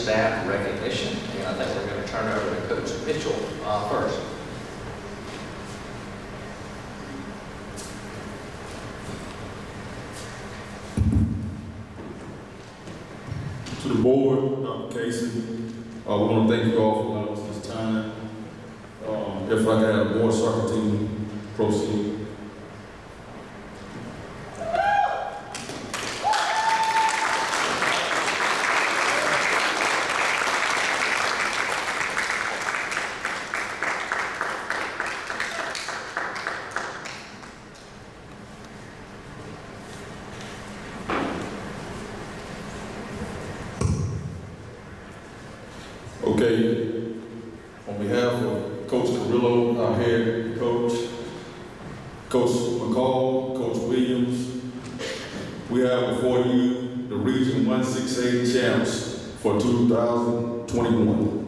staff recognition, and I think we're going to turn it over to Coach Mitchell first. To the board, Dr. Casey, we want to thank you all for allowing us this time. If I could have a board soccer team proceed. Okay, on behalf of Coach Carrillo, our head coach, Coach McCall, Coach Williams, we have before you the Region 168 champs for 2021.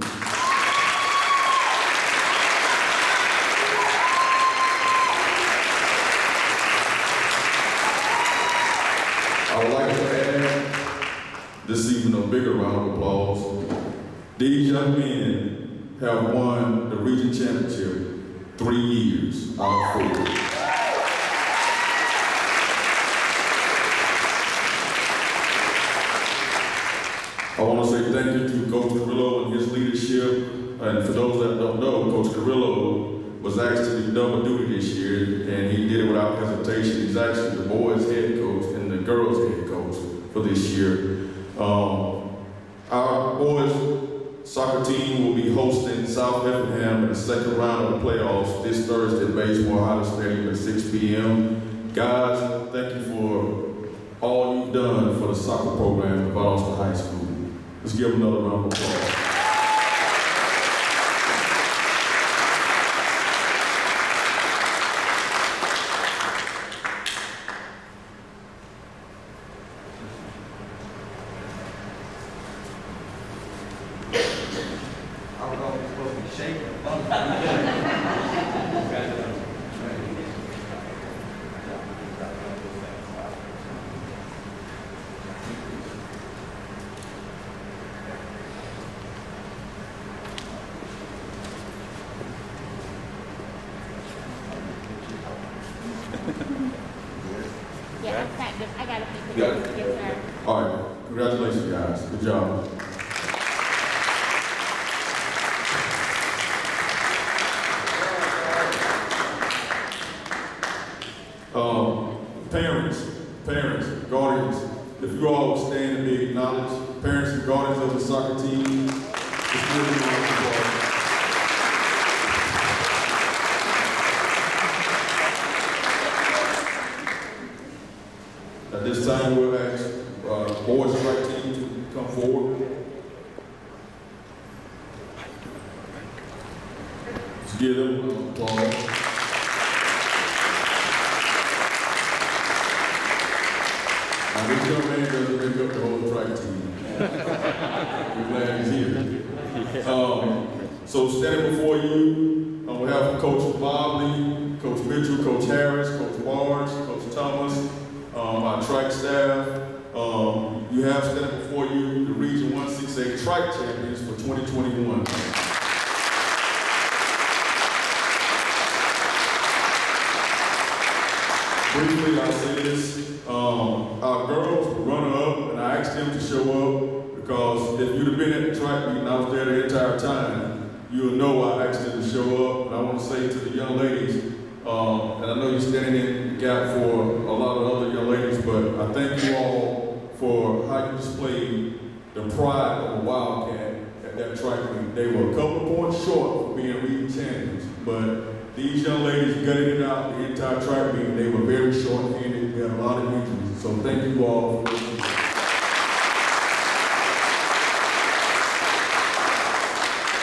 I would like to add this evening a bigger round of applause. These young men have won the region championship 3 years out of 4. I want to say thank you to Coach Carrillo and his leadership. And for those that don't know, Coach Carrillo was asked to do double duty this year, and he did it without hesitation. He's actually the boys' head coach and the girls' head coach for this year. Our boys' soccer team will be hosting South Effingham in the second round of the playoffs this Thursday at Basemore High Stadium at 6 p.m. Guys, thank you for all you've done for the soccer program at Valdosta High School. Let's give them another round of applause. Yeah, I practiced. I got a few You got pictures. it? Yes, sir. All right, congratulations, guys. Good job. Parents, guardians, if you all would stand and be acknowledged, parents and guardians of the soccer team, let's give them a round of applause. At this time, we'll ask boys' right team to come forward. Let's give them an applause. Now, this young man doesn't make up the whole track team. We're glad he's here. So standing before you, we have Coach Mobley, Coach Mitchell, Coach Harris, Coach Barnes, Coach Thomas, our track staff. You have standing before you the Region 168 track champions for 2021. Briefly, I'll say this. Our girls were runner-up, and I asked them to show up because if you'd have been at the track meet and I was there the entire time, you'll know I asked them to show up. And I want to say to the young ladies, and I know you're standing in the gap for a lot of other young ladies, but I thank you all for how you displayed the pride of a Wildcat at that track meet. They were a couple of points short for being region champions, but these young ladies gutted it out the entire track meet. They were very short-handed. They had a lot of injuries. So thank you all for listening.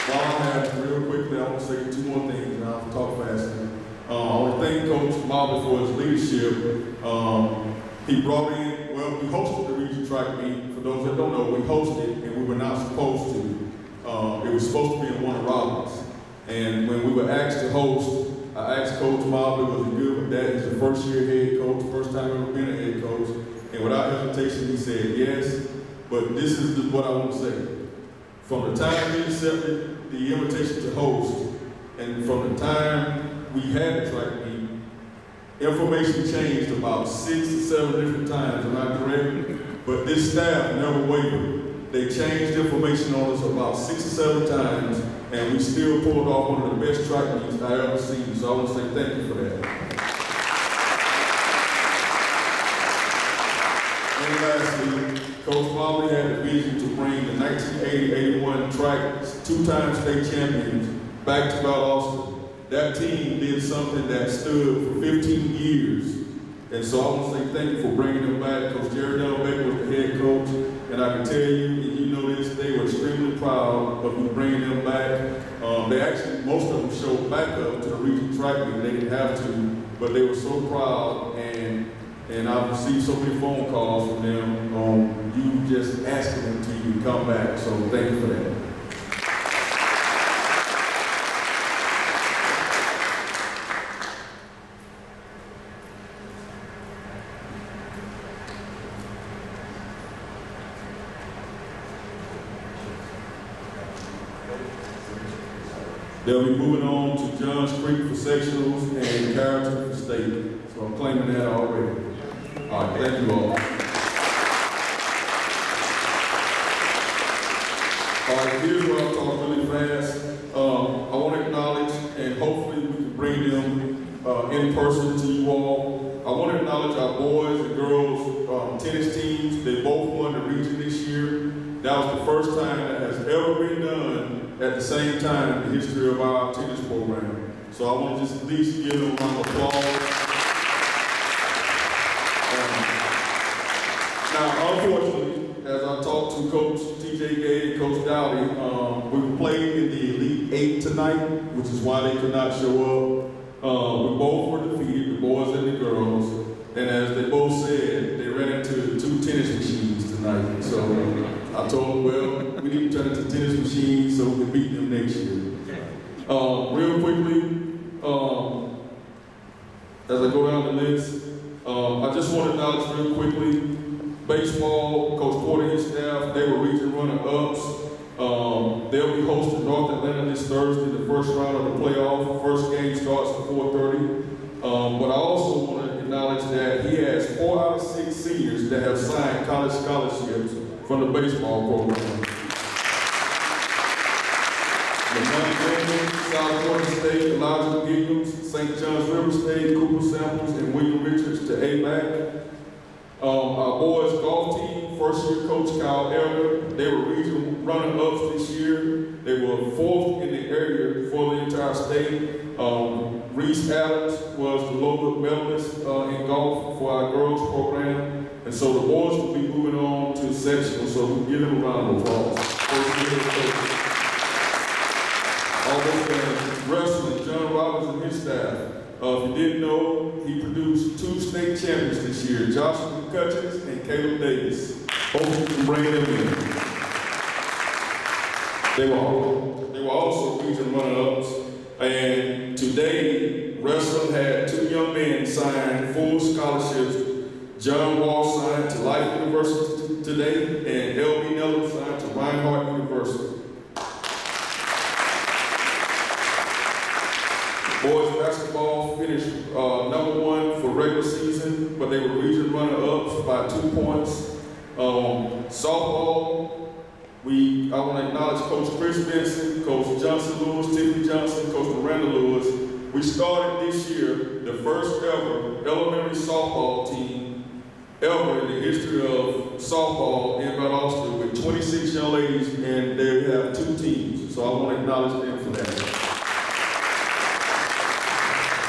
While I'm at it, real quickly, I want to say 2 more things, and I'll talk faster. I want to thank Coach Mobley for his leadership. He brought in, well, we hosted the region track meet. For those that don't know, we hosted, and we were not supposed to. It was supposed to be in Warner Robins. And when we were asked to host, I asked Coach Mobley, was it good with that? He's the first-year head coach, first time ever been a head coach. And without hesitation, he said yes. But this is what I want to say. From the time we accepted the invitation to host, and from the time we had the track meet, information changed about 6 to 7 different times, am I correct? But this staff never wavered. They changed information on us about 6 or 7 times, and we still pulled off one of the best track meets I ever seen. So I want to say thank you for that. And lastly, Coach Molly had the vision to bring the 1980-81 track 2-time state champions back to Valdosta. That team did something that stood for 15 years. And so I want to say thank you for bringing them back. Coach Jerry Delbeck was the head coach. And I can tell you, and you know this, they were extremely proud of you bringing them back. They actually, most of them showed back up to the region track meet. They didn't have to, but they were so proud. And I've received so many phone calls from them on you just asking them to even come back. So thank you for that. They'll be moving on to Johns Creek for sectionals and Carrollton for state. So I'm claiming that already. All right, thank you all. All right, here's where I'll talk really fast. I want to acknowledge, and hopefully we can bring them in person to you all. I want to acknowledge our boys and girls tennis teams. They both won the region this year. That was the first time that has ever been done at the same time in the history of our tennis program. So I want to just at least give them a round of applause. Now, unfortunately, as I talked to Coach TJ Gay and Coach Dowdy, we played in the Elite 8 tonight, which is why they could not show up. We both were defeated, the boys and the girls. And as they both said, they ran into 2 tennis machines tonight. So I told them, well, we need to turn into tennis machines so we can beat them next year. Real quickly, as I go down the list, I just want to acknowledge real quickly, baseball, Coach Porter and his staff, they were region runner-ups. They'll be hosting North Atlanta this Thursday, the first round of the playoff. First game starts at 4:30. But I also want to acknowledge that he has 4 out of 6 seniors that have signed college scholarships from the baseball program. South Florida State, Elijah Giggums, St. John's River State, Cooper Samples, and William Richards to ABAC. Our boys golf team, first year coach Kyle Elder, they were regional runner-ups this year. They were 4th in the area for the entire state. Reese Adams was the local medalist in golf for our girls program. And so the boys will be moving on to sectional, so we give them a round of applause. Wrestling, John Roberts and his staff. If you didn't know, he produced 2 state champions this year, Joshua McCutcheons and Caleb Davis. Hope you can bring them in. They were also region runner-ups. And today, wrestling had 2 young men sign full scholarships. John Wall signed to Life University today, and L.B. Nelson signed to Reinhardt University. Boys basketball finished number 1 for regular season, but they were region runner-ups by 2 points. Softball, I want to acknowledge Coach Chris Benson, Coach Johnson Lewis, Tiffany Johnson, Coach Miranda Lewis. We started this year the first ever elementary softball team ever in the history of softball in Valdosta with 26 young ladies, and they have 2 teams. So I want to acknowledge them for that.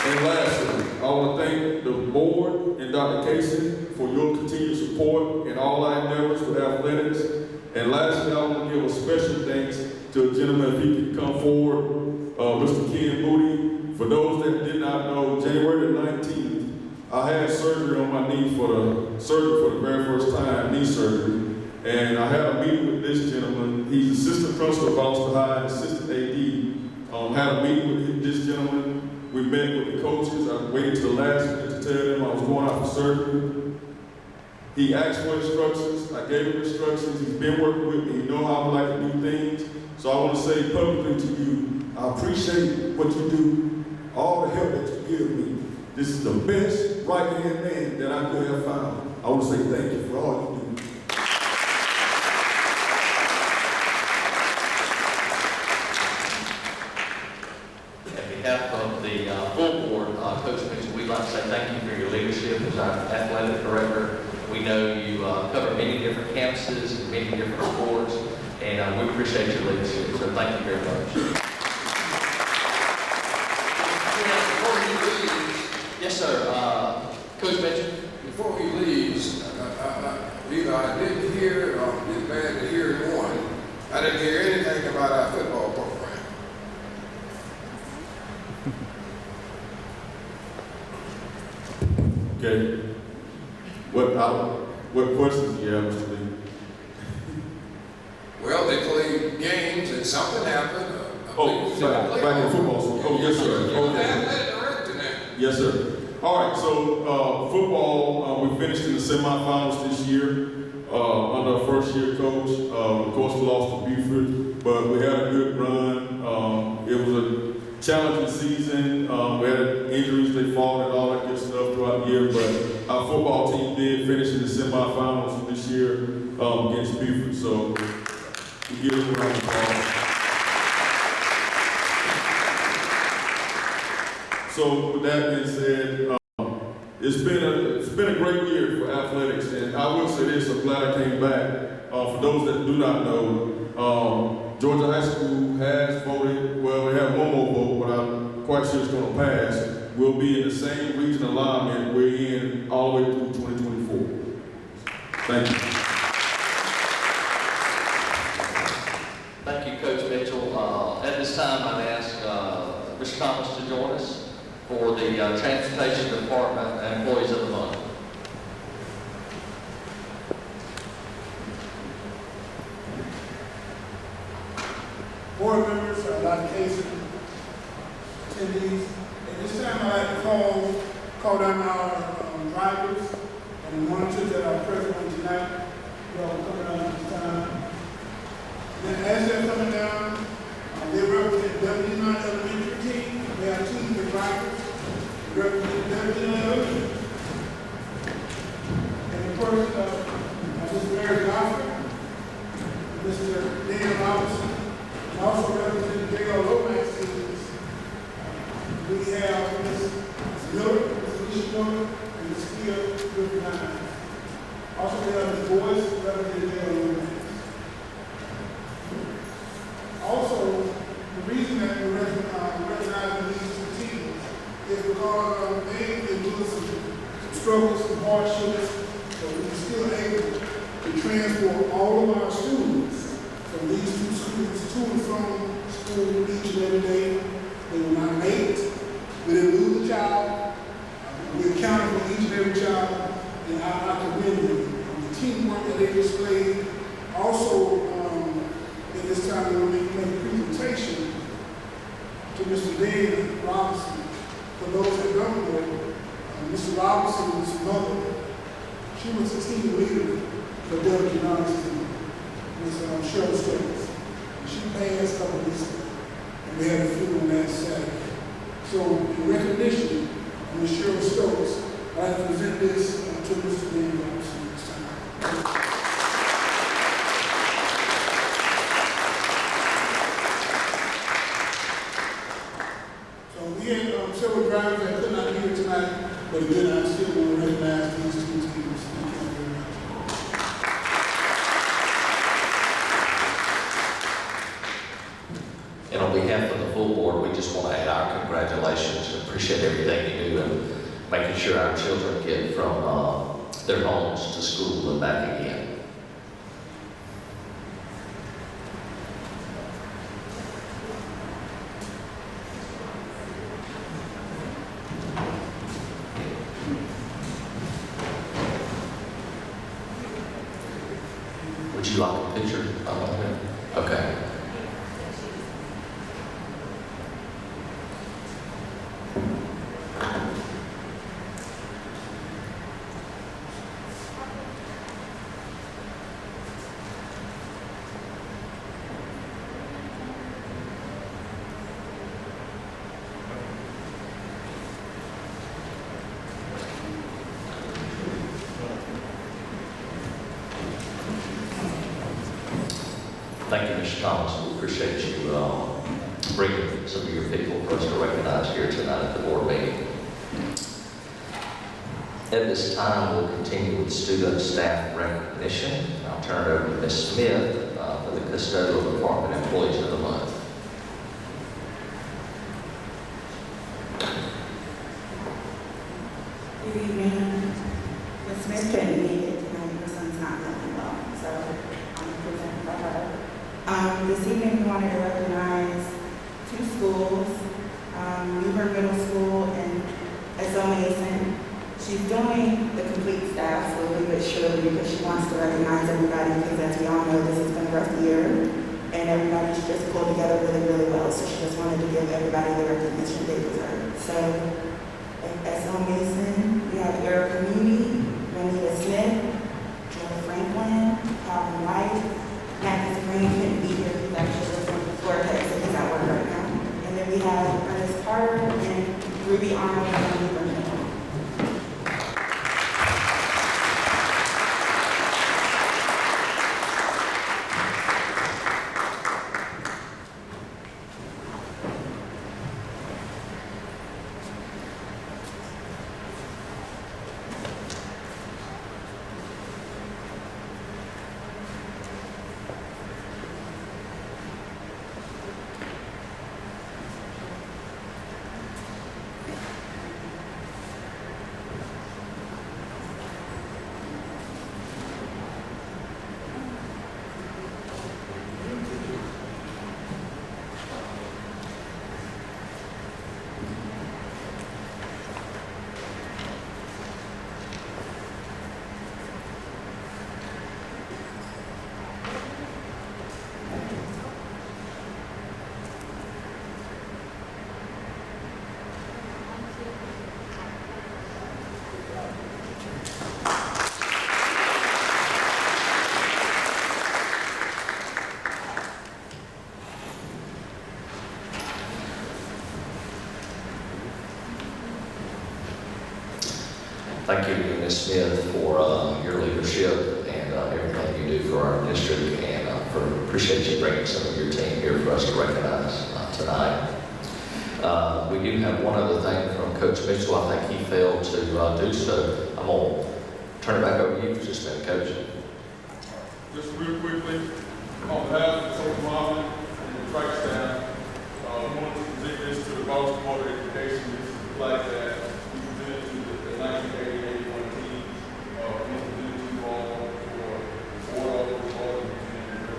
And lastly, I want to thank the board and Dr. Casey for your continued support in all our endeavors with athletics. And lastly, I want to give a special thanks to a gentleman, if he could come forward, Mr. Ken Moody. For those that did not know, January the 19th, I had surgery on my knee for the very first time, knee surgery. And I had a meeting with this gentleman. He's assistant principal of Valdosta High, assistant AD. Had a meeting with this gentleman. We met with the coaches. I waited till the last minute to tell them I was going out for surgery. He asked for instructions. I gave him instructions. He's been working with me. He knows how I like to do things. So I want to say publicly to you, I appreciate what you do, all the help that you give me. This is the best right-hand man that I could have found. I want to say thank you for all you do. On behalf of the full board, Coach Mitchell, we'd like to say thank you for your leadership as our athletic director. We know you cover many different campuses and many different sports, and we appreciate your leadership, so thank you very much. Before he leaves, Yes, sir. Coach Mitchell? before he leaves, either I didn't hear or it's bad to hear one. I didn't hear anything about our football program. Okay. What questions do you have, Mr. Lee? Well, they played games and something happened. Back in football. Oh, yes, sir. You're the athletic director now. Yes, sir. All right, so football, we finished in the semifinals this year under our first year coach. Of course, we lost to Beaufort, but we had a good run. It was a challenging season. We had injuries, they fought, and all that good stuff throughout the year, but our football team did finish in the semifinals this year against Beaufort, so we give them a round of applause. So with that being said, it's been a great year for athletics, and I will say this: I'm glad I came back. For those that do not know, Georgia High School has voted. Well, we have one more vote, but I'm quite sure it's going to pass. We'll be in the same region alignment we're in all the way through 2024. Thank you. Thank you, Coach Mitchell. At this time, I'd ask Mr. Thomas to join us for the Transportation Department Employees of the Month. Board members, allocation, attendees. At this time, I'd like to call down our drivers and monitors that are present on tonight. You all coming down at this time. Then as they're coming down, they represent W9 Elementary team. They are teams of drivers. They represent W9 Elementary. And of course, Mr. Mary Goffin, Mr. Dan Robinson, and also representing Getto Lomax teams. We have Ms. Miller, Ms. Alicia Miller, and Ms. Kia Griffin. Also, we have Ms. Boyce representing Getto Lomax. Also, the reason that we're recognizing these two teams is because they've been doing some struggles, some hardships, but we're still able to transport all of our students from these two schools to and from school each and every day. They were not late. We didn't lose a child. We accounted for each and every child, and I commend them on the teamwork that they displayed. Also, at this time, we'll make a presentation to Mr. Dan Robinson. For those that don't know, Mr. Robinson's mother, she was a team leader for W9's team, Ms. Cheryl Stokes. She passed a couple of weeks ago, and we had a funeral that Saturday. So, in recognition of Ms. Cheryl Stokes, I'd like to present this to Mr. Dan Robinson this time. We had several drivers that could not be here tonight, but again, I still want to recognize these two teams. Thank you very much. And on behalf of the full board, we just want to add our congratulations and appreciate everything you do and making sure our children get from their homes to school and back again. Would you like a picture of him? Okay. Thank you, Mr. Thomas. We appreciate you bringing some of your people for us to recognize here tonight at the board meeting. At this time, we'll continue with student staff recognition. I'll turn it over to Ms. Smith for the custodial department employees of the month. Good evening. Ms. Smith couldn't make it tonight. Her son's not feeling well, so I'm presenting for her. This evening, we wanted to recognize two schools, Newburgh Middle School and S.O. Mason. She's doing the complete staff slowly but surely because she wants to recognize everybody because, as we all know, this has been a rough year and everybody's just pulled together really, really well. So she just wanted to give everybody the recognition they deserve. So at S.O. Mason, we have Erica Mooney, Renita Smith, Joe Franklin, Calvin White, Matthew Green couldn't be here. He's actually from the Florida, so he's at work right now. And then we have Ernest Carter and Ruby Arnold from Newburgh Middle. Thank you, Ms. Smith, for your leadership and everything you do for our district, and appreciate you bringing some of your team here for us to recognize tonight. We do have one other thing from Coach Mitchell. I think he failed to do so. I'm going to turn it back over to you for just a minute, Coach. Just real quickly, on behalf of Coach Marvin and the track staff, we want to present this to the Boston Board of Education. This is the flag that we presented to the 1980-81 team. We presented to you all for order of the Board of Education.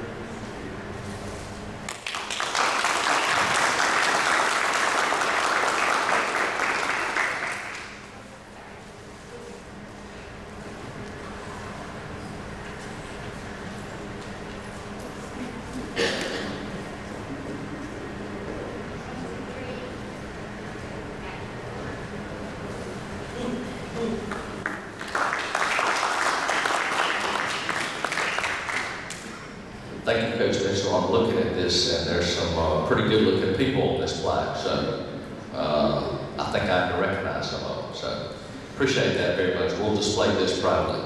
Thank you, Coach Mitchell. I'm looking at this, and there's some pretty good-looking people on this flag, so I think I can recognize some of them. So appreciate that very much. We'll display this proudly.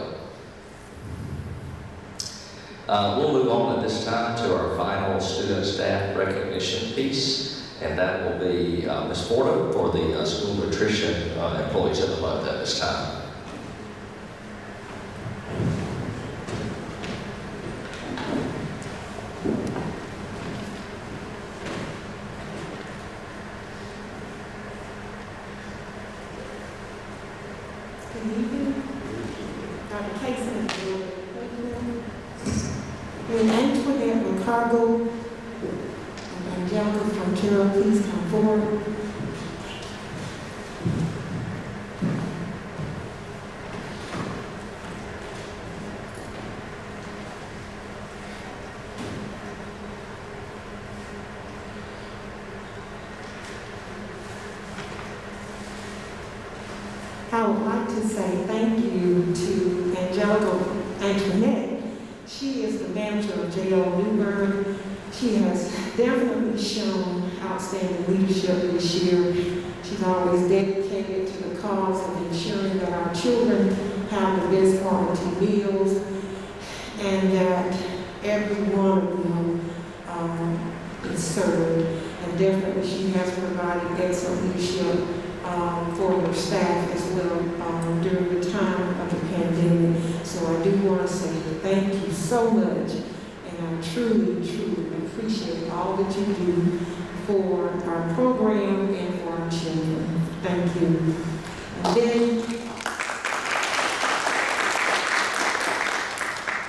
We'll move on at this time to our final student staff recognition piece, and that will be Ms. Fordham for the school nutrition employees of the month at this time. Good evening. Dr. Casey and Antoinette Ricardo and Angelica Frontero, please come forward. I would like to say thank you to Angelica Antoinette. She is the manager of J.O. Newburgh. She has definitely shown outstanding leadership this year. She's always dedicated to the cause of ensuring that our children have the best quality meals and that every one of them is served. And definitely she has provided excellent leadership for her staff as well during the time of the pandemic. So I do want to say thank you so much. And I truly, truly appreciate all that you do for our program and for our children. Thank you. And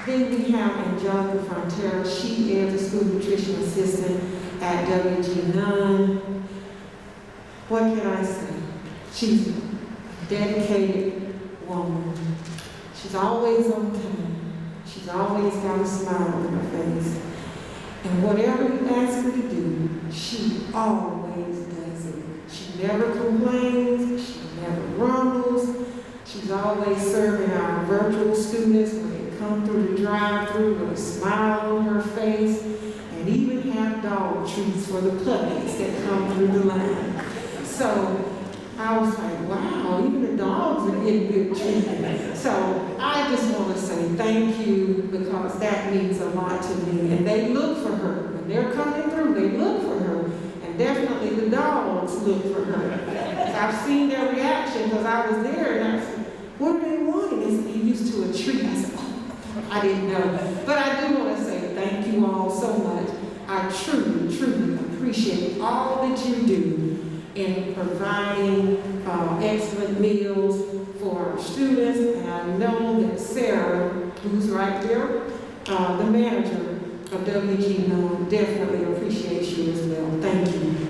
then we have Angelica Frontera. She is a school nutrition assistant at WG9. What can I say? She's a dedicated woman. She's always on time. She's always got a smile on her face. And whatever you ask her to do, she always does it. She never complains. She never grumbles. She's always serving our virtual students when they come through the drive-thru with a smile on her face, and even have dog treats for the puppies that come through the line. So I was like, wow, even the dogs are getting good treatment. So I just want to say thank you, because that means a lot to me. And they look for her. When they're coming through, they look for her. And definitely the dogs look for her. I've seen their reaction, because I was there and I said, what do they want? And they said, he used to a treat. I said, oh, I didn't know. But I do want to say thank you all so much. I truly, truly appreciate all that you do in providing excellent meals for our students. And I know that Sarah, who's right there, the manager of WG9, definitely appreciates you as well. Thank you.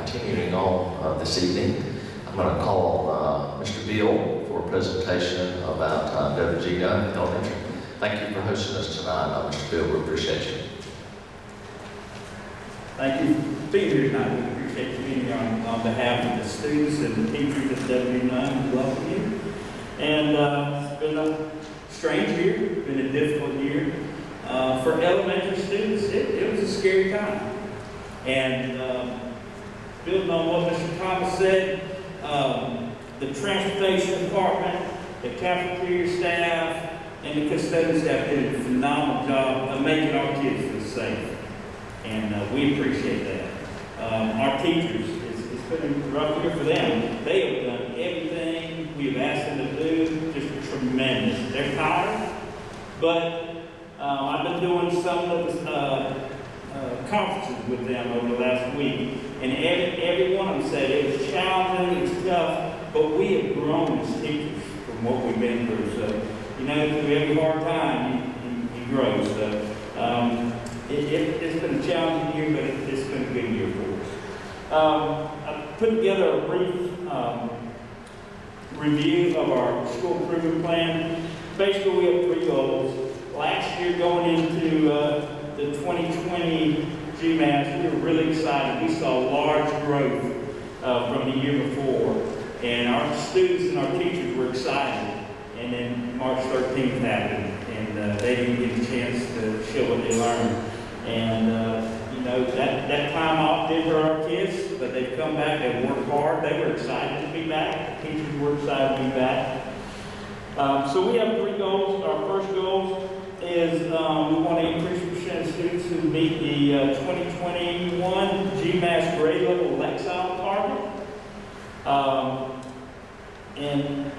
Continuing on this evening, I'm going to call Mr. Beal for a presentation about WG9 Elementary. Thank you for hosting us tonight, Mr. Beal. We appreciate you. Thank you for being here tonight. We appreciate you being here on behalf of the students and the teachers at WG9. We welcome you. And it's been a strange year. It's been a difficult year. For elementary students, it was a scary time. And building on what Mr. Thomas said, the transportation department, the cafeteria staff, and the custodian staff did a phenomenal job of making our kids feel safe. And we appreciate that. Our teachers, it's been a rough year for them. They have done everything we've asked them to do, just tremendous. They're tired, but I've been doing some of the conferences with them over the last week, and every one of them said it was challenging, it was tough, but we have grown as teachers from what we've been through. So, you know, through every hard time, you grow. So, it's been a challenging year, but it's been a good year for us. I put together a brief review of our school improvement plan. Basically, we have 3 goals. Last year, going into the 2020 GMAS, we were really excited. We saw large growth from the year before, and our students and our teachers were excited. And then March 13th happened, and they didn't get a chance to show what they learned. And you know, that time off did hurt our kids, but they've come back. They worked hard. They were excited to be back. The teachers were excited to be back. So we have 3 goals. Our first goal is we want to increase the percent of students who meet the 2021 GMAS grade level Lexile target. And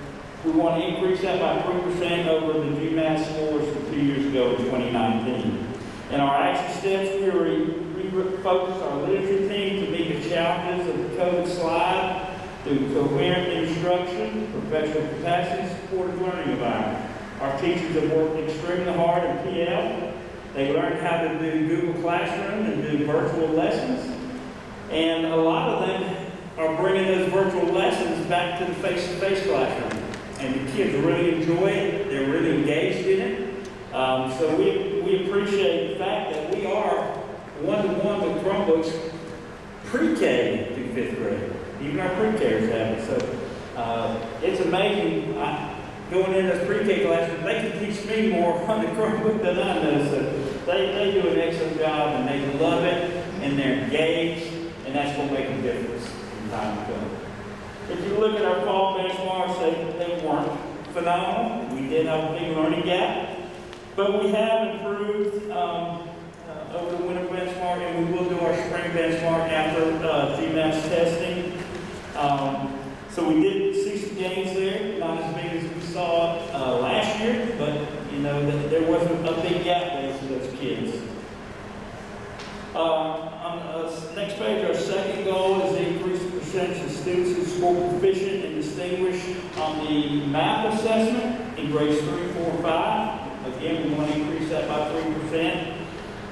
We want to increase that by 3% over the GMAT scores from 2 years ago in 2019. In our action steps, we refocused our literacy team to meet the challenges of the COVID slide through coherent instruction, professional capacity, and supportive learning environment. Our teachers have worked extremely hard in PL. They learned how to do Google Classroom and do virtual lessons. And a lot of them are bringing those virtual lessons back to the face-to-face classroom. And the kids really enjoy it. They're really engaged in it. So we appreciate the fact that we are one-to-one with Chromebooks pre-K through 5th grade. Even our pre-Kers have it. So it's amazing. Going in those pre-K classes, they can teach me more on the Chromebook than I know. So they do an excellent job, and they love it, and they're engaged, and that's what makes a difference in time to come. If you look at our fall benchmarks, they weren't phenomenal. We did have a big learning gap, but we have improved over the winter benchmark, and we will do our spring benchmark after GMAT's testing. So we did see some gains there, not as big as we saw last year, but you know there wasn't a big gap there for those kids. On the next page, our second goal is to increase the percentage of students who score proficient and distinguished on the math assessment in grades 3, 4, and 5. Again, we want to increase that by 3%.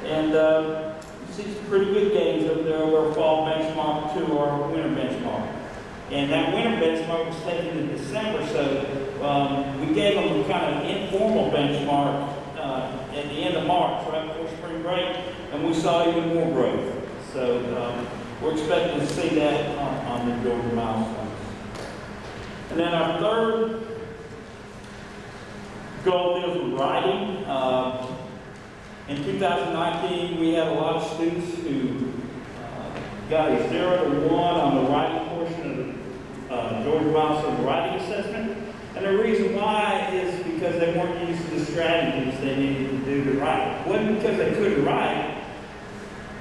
And you see some pretty good gains over there over our fall benchmark to our winter benchmark. And that winter benchmark was taken in December, so we gave them a kind of informal benchmark at the end of March, right before spring break, and we saw even more growth. So we're expecting to see that on the Georgia milestones. And then our third goal deals with writing. In 2019, we had a lot of students who got a 0 to 1 on the writing portion of the Georgia Milestone Writing Assessment. And the reason why is because they weren't used to the strategies they needed to do to write. It wasn't because they couldn't write,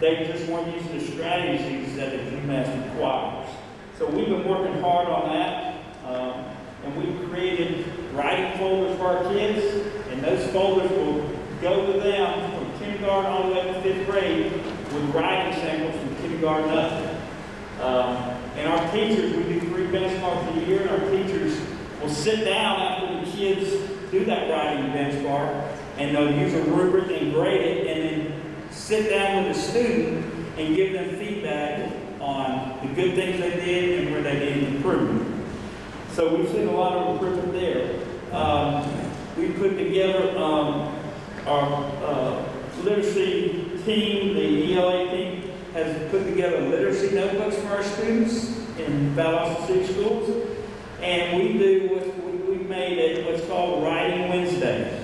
they just weren't used to the strategies that the GMAT requires. So we've been working hard on that, and we've created writing folders for our kids, and those folders will go to them from kindergarten all the way to 5th grade with writing samples from kindergarten up. And our teachers, we do 3 benchmarks a year, and our teachers will sit down after the kids do that writing benchmark, and they'll use a rubric and grade it, and then sit down with the student and give them feedback on the good things they did and where they needed improvement. So we've seen a lot of improvement there. We put together our literacy team, the ELA team, has put together literacy notebooks for our students in Valdosta City Schools. And we made it what's called Writing Wednesday.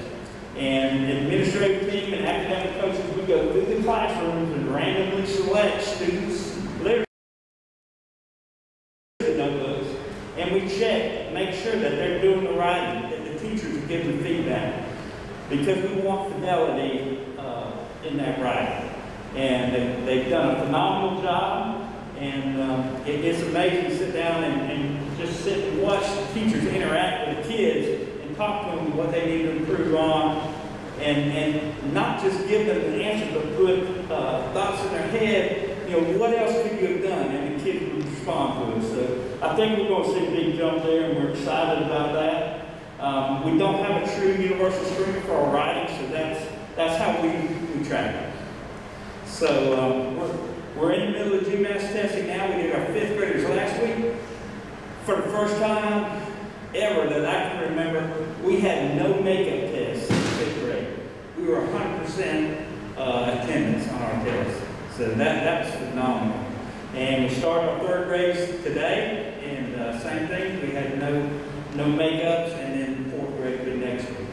And the administrative team and academic coaches, we go through the classrooms and randomly select students' literacy notebooks, and we make sure that they're doing the writing, that the teachers are giving feedback, because we want fidelity in that writing. And they've done a phenomenal job, and it's amazing to sit down and just sit and watch the teachers interact with the kids and talk to them what they need to improve on, and not just give them the answer, but put thoughts in their head, you know, what else could you have done? And the kids would respond to it. So I think we're going to see a big jump there, and we're excited about that. We don't have a true universal stream for our writing, so that's how we track it. So we're in the middle of GMAT testing now. We did our 5th graders last week. For the first time ever that I can remember, we had no makeup tests in 5th grade. We were 100% attendance on our tests. So that was phenomenal. And we started our 3rd grades today, and same thing. We had no makeups, and then 4th grade will be next week.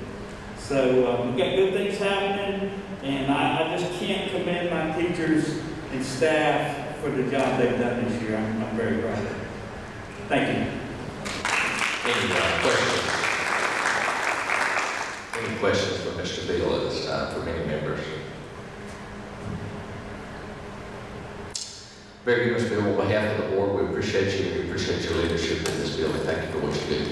So we've got good things happening, and I just can't commend my teachers and staff for the job they've done this year. I'm very proud of them. Thank you. Any questions? Any questions for Mr. Beal at this time from any members? Very good, Mr. Beal. On behalf of the board, we appreciate you and we appreciate your leadership in this building. Thank you for what you do.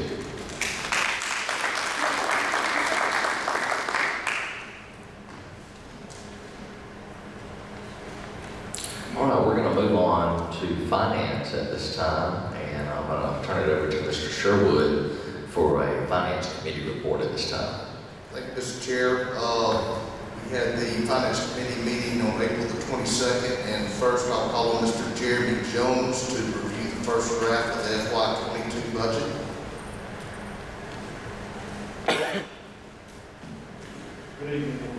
Finance at this time, and I'm going to turn it over to Mr. Sherwood for a Finance Committee report at this time. Thank you, Mr. Chair. We had the Finance Committee meeting on April the 22nd, and first I'll call on Mr. Jeremy Jones to review the first draft of the FY22 budget. Good evening.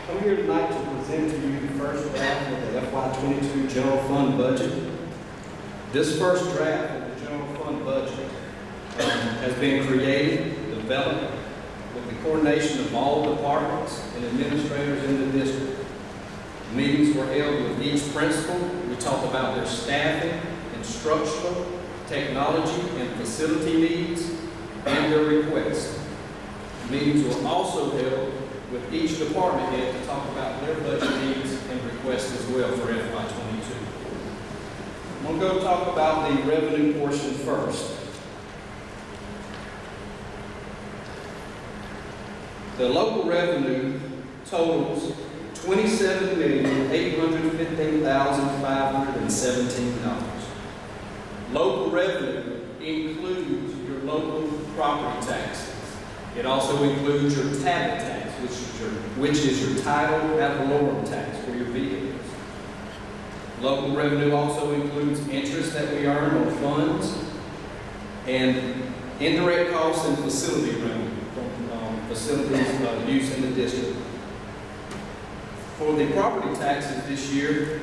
I'm here tonight to present to you the first draft of the FY22 General Fund budget. This first draft of the General Fund budget has been created, developed with the coordination of all departments and administrators in the district. Meetings were held with each principal. We talked about their staffing, instructional, technology, and facility needs, and their requests. Meetings were also held with each department head to talk about their budget needs and requests as well for FY22. I'm going to go talk about the revenue portion first. The local revenue totals $27,815,517. Local revenue includes your local property taxes. It also includes your tablet tax, which is your title ad valorem tax for your vehicles. Local revenue also includes interest that we earn on funds and indirect costs and facility revenue from facilities used in the district. For the property taxes this year,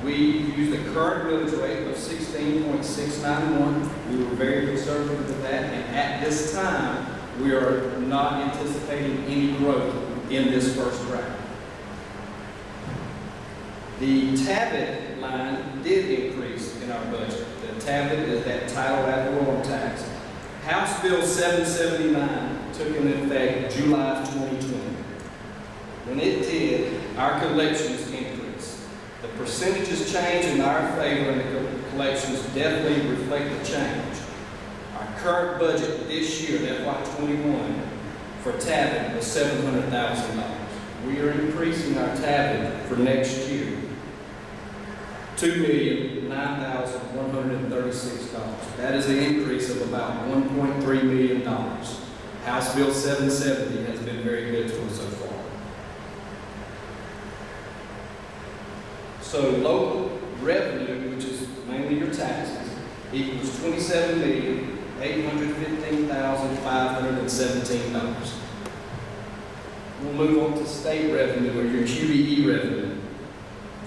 we used the current millage rate of 16.691. We were very conservative with that, and at this time, we are not anticipating any growth in this first draft. The tablet line did increase in our budget. The tablet is that title ad valorem tax. House Bill 779 took into effect July of 2020. When it did, our collections increased. The percentages changed in our favor, and the collections definitely reflect the change. Our current budget this year, FY21, for tablet was $700,000. We are increasing our tablet for next year, $2,009,136. That is an increase of about $1.3 million. House Bill 770 has been very good to us so far. So local revenue, which is mainly your taxes, equals $27,815,517. We'll move on to state revenue, or your QBE revenue.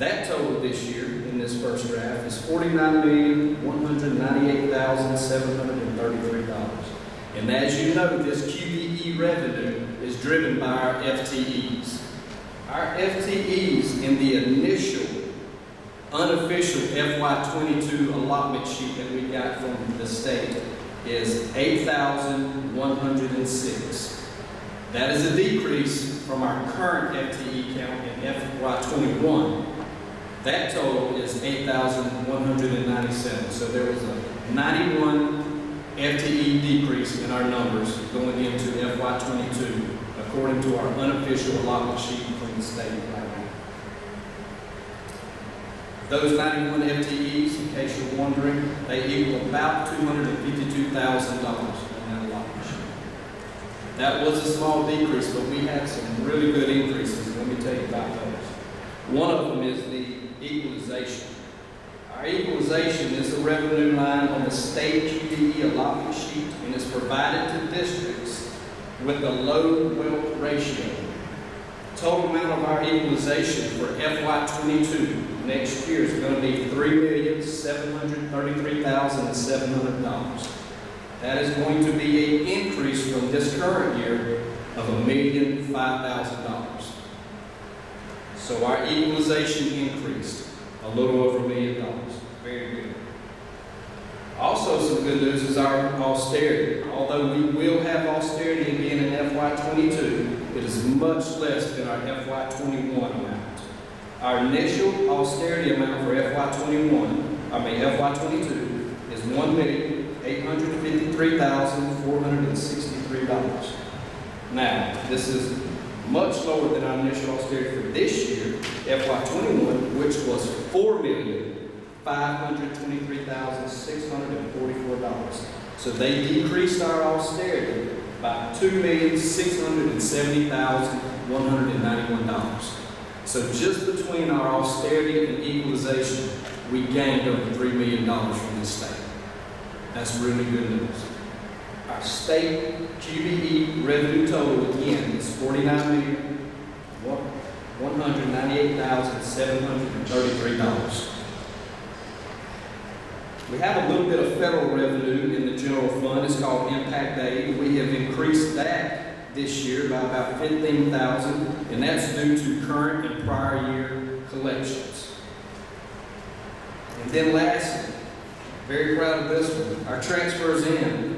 That total this year in this first draft is $49,198,733. And as you know, this QBE revenue is driven by our FTEs. Our FTEs in the initial unofficial FY22 allotment sheet that we got from the state is 8,106. That is a decrease from our current FTE count in FY21. That total is 8,197. So there was a 91 FTE decrease in our numbers going into FY22, according to our unofficial allotment sheet from the state right now. Those 91 FTEs, in case you're wondering, they equal about $252,000 on that allotment sheet. That was a small decrease, but we had some really good increases. Let me tell you about those. One of them is the equalization. Our equalization is the revenue line on the state QBE allotment sheet, and is provided to districts with a low wealth ratio. Total amount of our equalization for FY22 next year is going to be $3,733,700. That is going to be an increase from this current year of $1,005,000. So our equalization increased a little over $1 million. Very good. Also, some good news is our austerity. Although we will have austerity again in FY22, it is much less than our FY21 amount. Our initial austerity amount for FY22 is $1,853,463. Now, this is much lower than our initial austerity for this year, FY21, which was $4,523,644. So they decreased our austerity by $2,670,191. So just between our austerity and equalization, we gained over $3 million from this state. That's really good news. Our state G.B.R revenue total again is $49,198,733. We have a little bit of federal revenue in the general fund. It's called impact aid. We have increased that this year by about $15,000, and that's due to current and prior year collections. And then lastly, very proud of this one, our transfers in.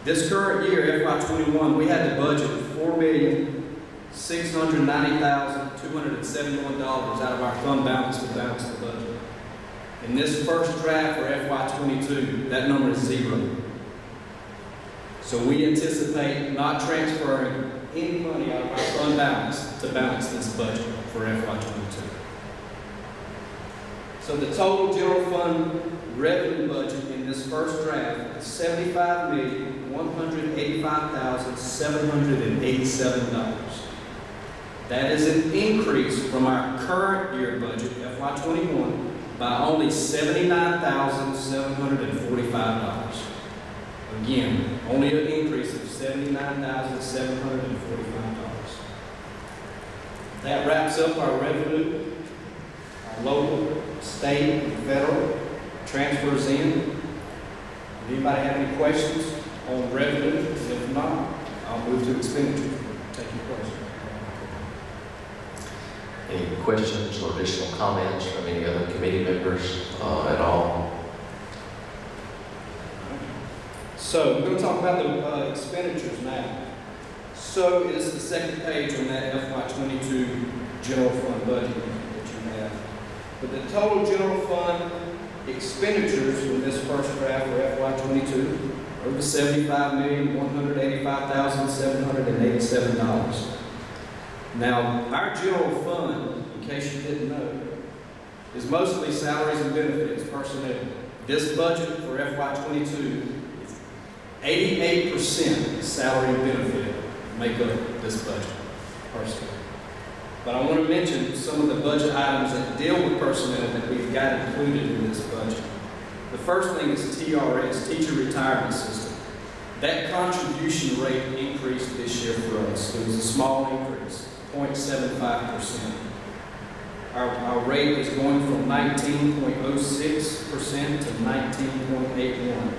This current year, FY21, we had the budget of $4,690,271 out of our fund balance to balance the budget. In this first draft for FY22, that number is 0. So we anticipate not transferring any money out of our fund balance to balance this budget for FY22. So the total general fund revenue budget in this first draft is $75,185,787. That is an increase from our current year budget, FY21, by only $79,745. Again, only an increase of $79,745. That wraps up our revenue, our local, state, and federal transfers in. Anybody have any questions on revenue? If not, I'll move to expenditure. Take your questions. Any questions or additional comments from any other committee members at all? So we're going to talk about the expenditures now. So is the second page on that FY22 general fund budget that you have. But the total general fund expenditures in this first draft for FY22 are over $75,185,787. Now, our general fund, in case you didn't know, is mostly salaries and benefits, personnel. This budget for FY22 is 88% salary and benefit make up this budget, personnel. But I want to mention some of the budget items that deal with personnel that we've got included in this budget. The first thing is TRS, Teacher Retirement System. That contribution rate increased this year for us. It was a small increase, 0.75%. Our rate is going from 19.06% to 19.81%.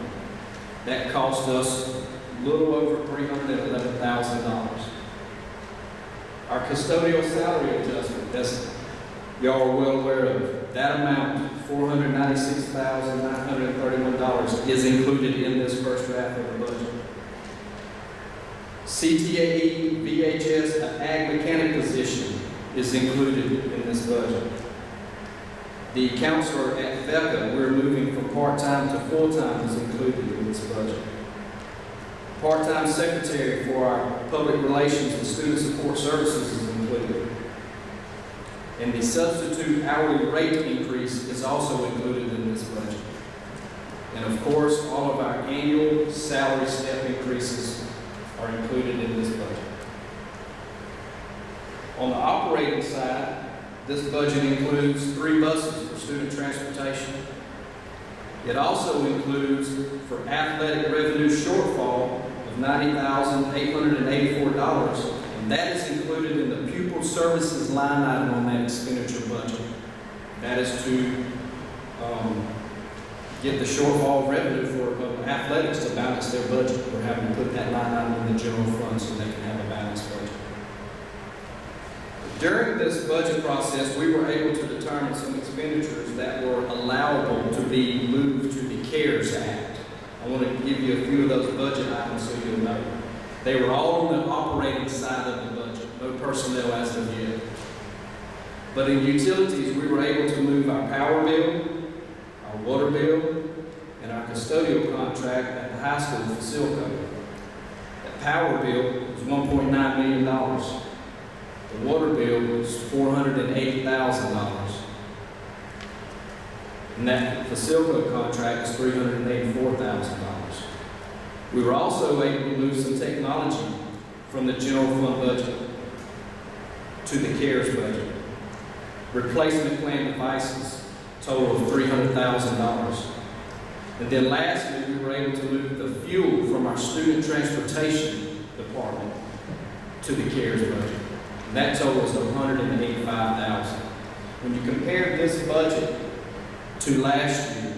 That cost us a little over $311,000. Our custodial salary adjustment, that's y'all are well aware of. That amount, $496,931, is included in this first draft of the budget. CTAE, VHS, an ag mechanic position is included in this budget. The counselor at VECA, we're moving from part-time to full-time, is included in this budget. Part-time secretary for our public relations and student support services is included. And the substitute hourly rate increase is also included in this budget. And of course, all of our annual salary step increases are included in this budget. On the operating side, this budget includes 3 buses for student transportation. It also includes, for athletic revenue shortfall of $90,884, and that is included in the pupil services line item on that expenditure budget. That is to get the shortfall revenue for athletics to balance their budget. We're having to put that line item in the general fund so they can have a balanced budget. During this budget process, we were able to determine some expenditures that were allowable to be moved to the CARES Act. I want to give you a few of those budget items so you'll know. They were all on the operating side of the budget, no personnel as of yet. But in utilities, we were able to move our power bill, our water bill, and our custodial contract at the high school for Silco. That power bill was was $1.9 million. The water bill was $480,000. And that Facilco contract is $384,000. We were also able to move some technology from the general fund budget to the CARES budget. Replacement plan devices, total of $300,000. And then lastly, we were able to move the fuel from our student transportation department to the CARES budget. And that totals $185,000. When you compare this budget to last year,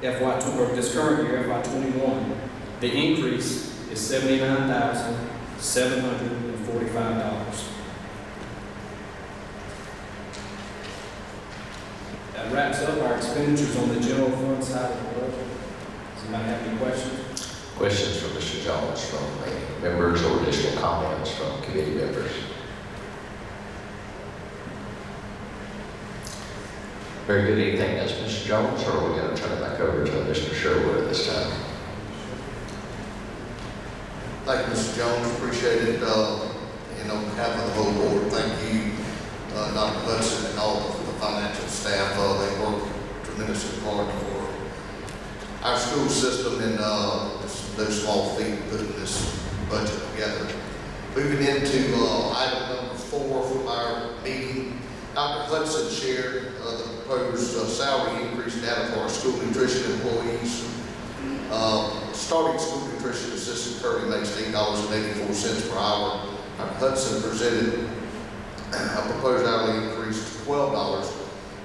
or this current year, FY21, the increase is $79,745. That wraps up our expenditures on the general fund side of the budget. Does anybody have any questions? Questions from Mr. Jones from any members or additional comments from committee members? Very good. Anything else, Mr. Jones, or are we going to turn it back over to Mr. Sherwood at this time? Thank you, Mr. Jones. Appreciate it. On behalf of the whole board, thank you, Dr. Hudson, and all of the financial staff. They work tremendously hard for our school system, and it's no small feat putting this budget together. Moving into item number 4 from our meeting, Dr. Hudson shared the proposed salary increase data for our school nutrition employees. Starting school nutrition assistant currently makes $8.84 per hour. Dr. Hudson presented a proposed hourly increase to $12,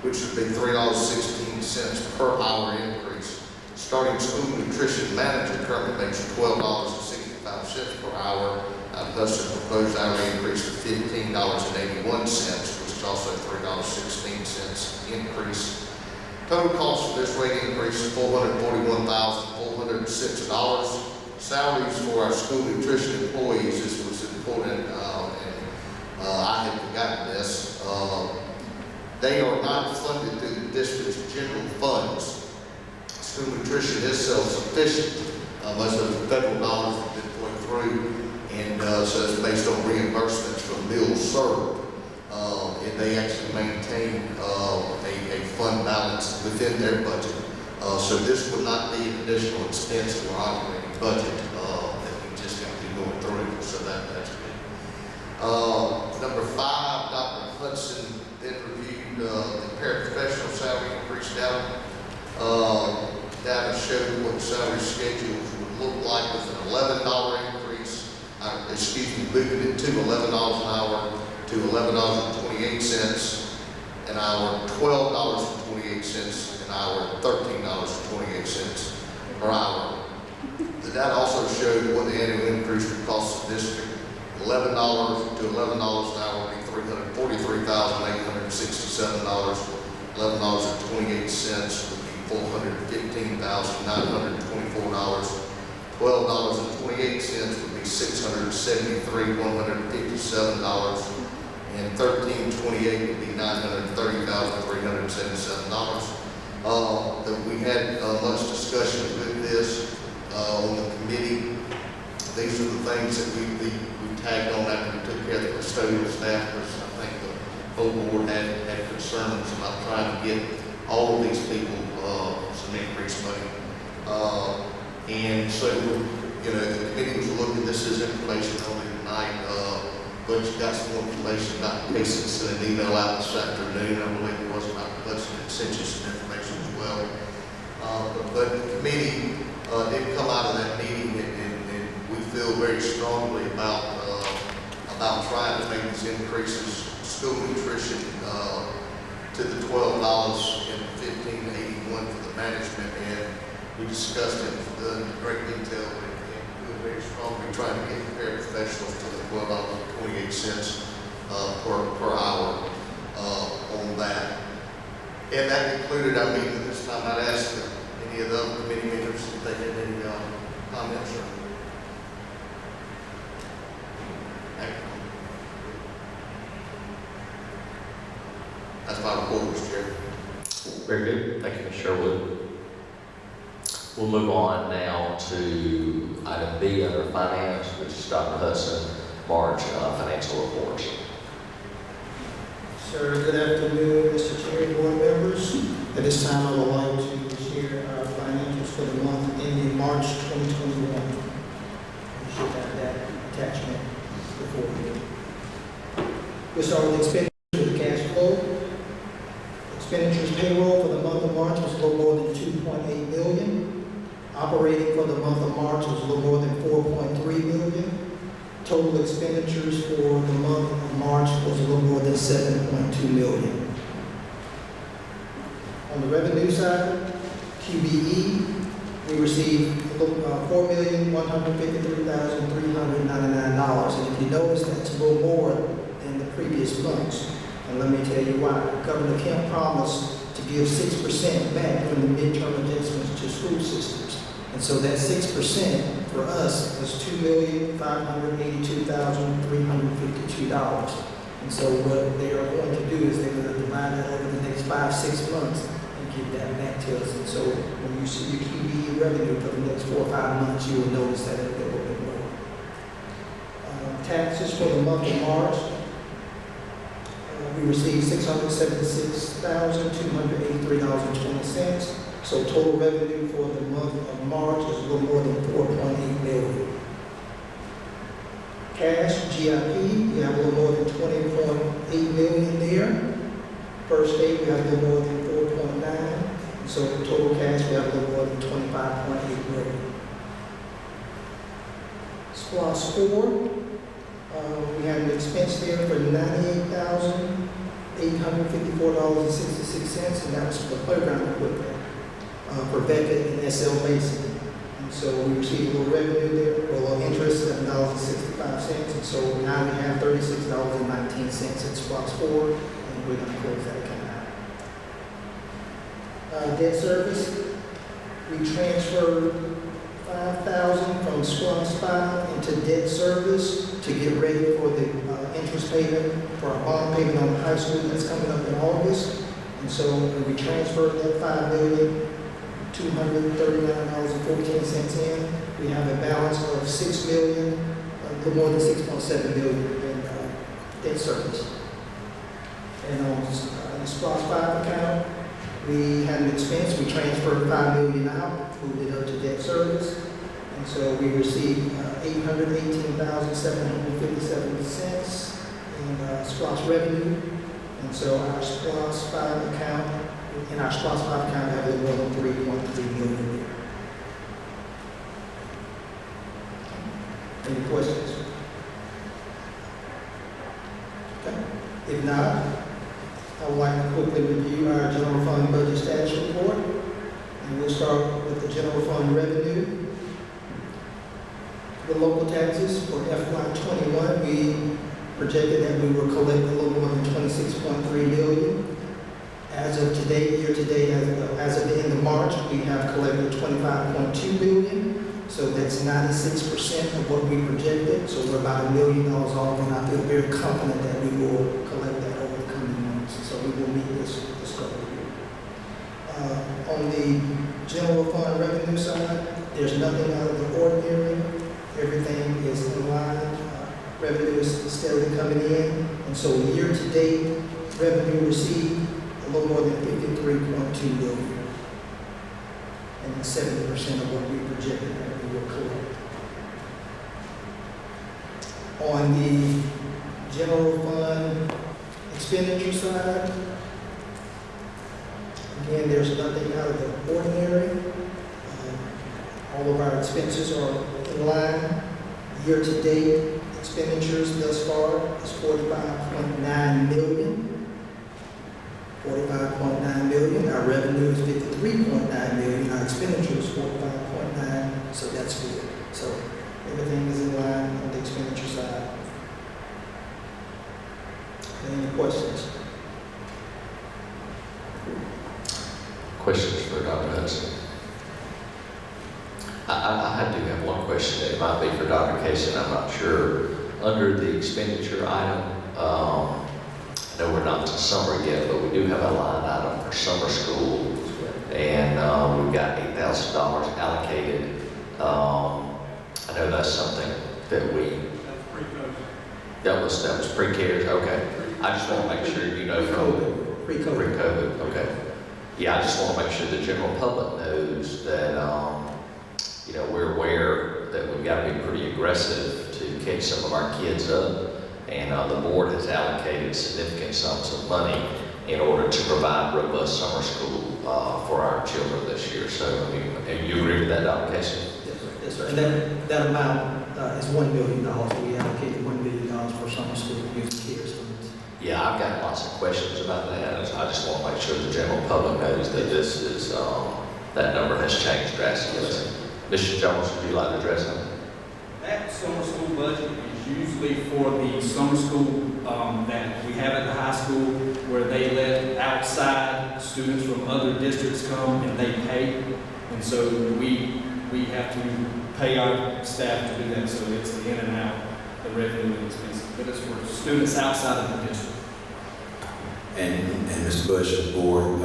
which would be $3.16 per hour increase. Starting school nutrition manager currently makes $12.65 per hour. Dr. Hudson proposed hourly increase to $15.81, which is also $3.16 increase. Total cost for this rate increase is $441,406. Salaries for our school nutrition employees, this was important, and I had forgotten this. They are not funded through the district's general funds. School nutrition is self-sufficient. Most of the federal dollars have been going through, and so it's based on reimbursements from meals served. And they actually maintain a fund balance within their budget. So this would not be an additional expense to our operating budget that we just have to be going through. So that's good. Number 5, Dr. Hudson then reviewed the paraprofessional salary increase data. Data showed what the salary schedules would look like with an $11 increase. Moving it to $11 an hour to $11.28 an hour, $12.28 an hour, $13.28 per hour. The data also showed what the annual increase would cost the district. $11 to $11 an hour would be $343,867. $11.28 would be $415,924. $12.28 would be $673,157. And $13.28 would be $930,377. We had much discussion with this on the committee. These are the things that we tagged on after we took care of the custodial staff, because I think the whole board had concerns about trying to get all of these people some increased money. And so, the committee was looking, this is information only tonight, but you got some more information. Dr. Casey sent an email out this afternoon. I believe it was Dr. Hudson that sent you some information as well. But the committee did come out of that meeting, and we feel very strongly about trying to make these increases. School nutrition to the $12 and $15.81 for the management, and we discussed it in great detail, and we were very strongly trying to get the paraprofessionals to the $12.28 per hour on that. And that concluded our meeting this time. I'd ask any of the other committee members if they had any comments or that's my report, Mr. Chair. Very good. Thank you, Mr. Sherwood. We'll move on now to item B under finance, which is Dr. Hudson, March financial reports. Sir, good afternoon, Mr. Chair, board members. At this time, I would like to share our financials for the month ending March 2021. You should have that attachment before you. We'll start with expenditures with cash flow. Expenditures payroll for the month of March was a little more than $2.8 million. Operating for the month of March was a little more than $4.3 million. Total expenditures for the month of March was a little more than $7.2 million. On the revenue side, QBE, we received $4,153,399. And if you notice, that's a little more than the previous months. And let me tell you why. Governor Kemp promised to give 6% back during the midterm adjustments to school systems. And so that 6% for us was $2,582,352. And so what they are going to do is they're going to divide that over the next 5-6 months and give that back to us. And so when you see your QBE revenue for the next 4 or 5 months, you will notice that it'll be a little bit more. Taxes for the month of March, we received $676,283.20. So total revenue for the month of March is a little more than $4.8 million. Cash, GIP, we have a little more than $20.8 million there. First aid, we have a little more than 4.9. So the total cash, we have a little more than $25.8 million. SPLOS 4, we had an expense there for $98,854.66, and that was for the playground equipment for Beckett and SL Mason. And so we received a little revenue there, a little interest, $7.65, and so now we have $36.19 at SPLOS 4, and we're going to close that account out. Debt service, we transferred $5,000 from SPLOS 5 into debt service to get ready for the interest payment for our bond payment on the high school that's coming up in August. And so when we transferred that $5,239.14 in, we have a balance of $6 million, a little more than $6.7 million in debt service. And on the SPLOS 5 account, we had an expense. We transferred $5 million out, moved it up to debt service. And so we received $818,757 in SPLOS revenue. And so our SPLOS 5 account, in our SPLOS 5 account, we have a little more than $3.3 million there. Any questions? Okay. If not, I would like to quickly review our general fund budget status report. And we'll start with the general fund revenue. The local taxes for FY21, we projected that we will collect a little more than $26.3 million. As of today, year to date, as of the end of March, we have collected $25.2 million. So that's 96% of what we projected. So we're about $1 million off, and I feel very confident that we will collect that over the coming months. So we will meet this goal here. On the general fund revenue side, there's nothing out of the ordinary. Everything is in line. Revenue is steadily coming in. And so year to date, revenue received a little more than $53.2 million. And 70% of what we projected that we will collect. On the general fund expenditure side, again, there's nothing out of the ordinary. All of our expenses are in line. Year to date expenditures thus far is $45.9 million. 45.9 million. Our revenue is 53.9 million. Our expenditure is 45.9. So that's good. So everything is in line on the expenditure side. Any questions? Questions for Dr. Hudson? I do have one question that might be for Dr. Casey, and I'm not sure. Under the expenditure item, I know we're not to summer yet, but we do have a line item for summer school, and we've got $8,000 $100,000 allocated. I know that's something that that was pre-CARES, okay. I just want to make sure you know from pre-COVID, okay. Yeah, I just want to make sure the general public knows that, you know, we're aware that we've got to be pretty aggressive to catch some of our kids up. And the board has allocated significant sums of money in order to provide robust summer school for our children this year. So, I mean, you agree with that, Dr. Casey? Yes, sir. Yes, sir. And that amount is $1 million. We allocated $1 million for summer school using CARES funds. Yeah, I've got lots of questions about that. I just want to make sure the general public knows that this is, that number has changed drastically. Yes, Mr. Jones, would you like to address that? That summer school budget is usually for the summer school that we have at the high school, where they let outside students from other districts come and they pay. And so we have to pay our staff to do that, so it's the in and out, the revenue and expenses. But it's for students outside of the district. And Mr. Bush, the board,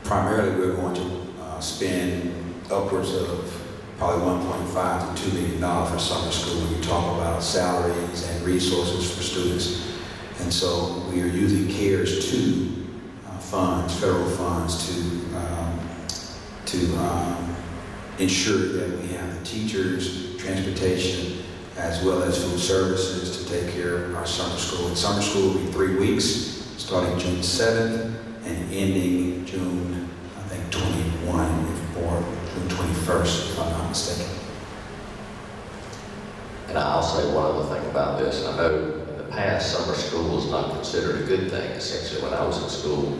primarily we're going to spend upwards of probably $1.5 to $2 million for summer school when you talk about salaries and resources for students. And so we are using CARES 2 funds, federal funds, to ensure that we have the teachers, transportation, as well as food services to take care of our summer school. And summer school will be 3 weeks, starting June 7th and ending June, I think, 21 or June 21st, if I'm not mistaken. And I'll say one other thing about this. I know in the past, summer school was not considered a good thing. Essentially, when I was in school,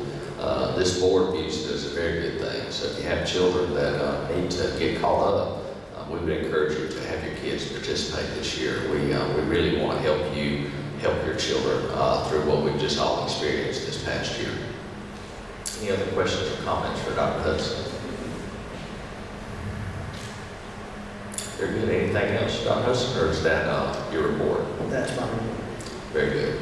this board views it as a very good thing. So if you have children that need to get caught up, we would encourage you to have your kids participate this year. We really want to help you help your children through what we've just all experienced this past year. Any other questions or comments for Dr. Hudson? Very good. Anything else, Dr. Hudson, or is that your report? That's my report. Very good.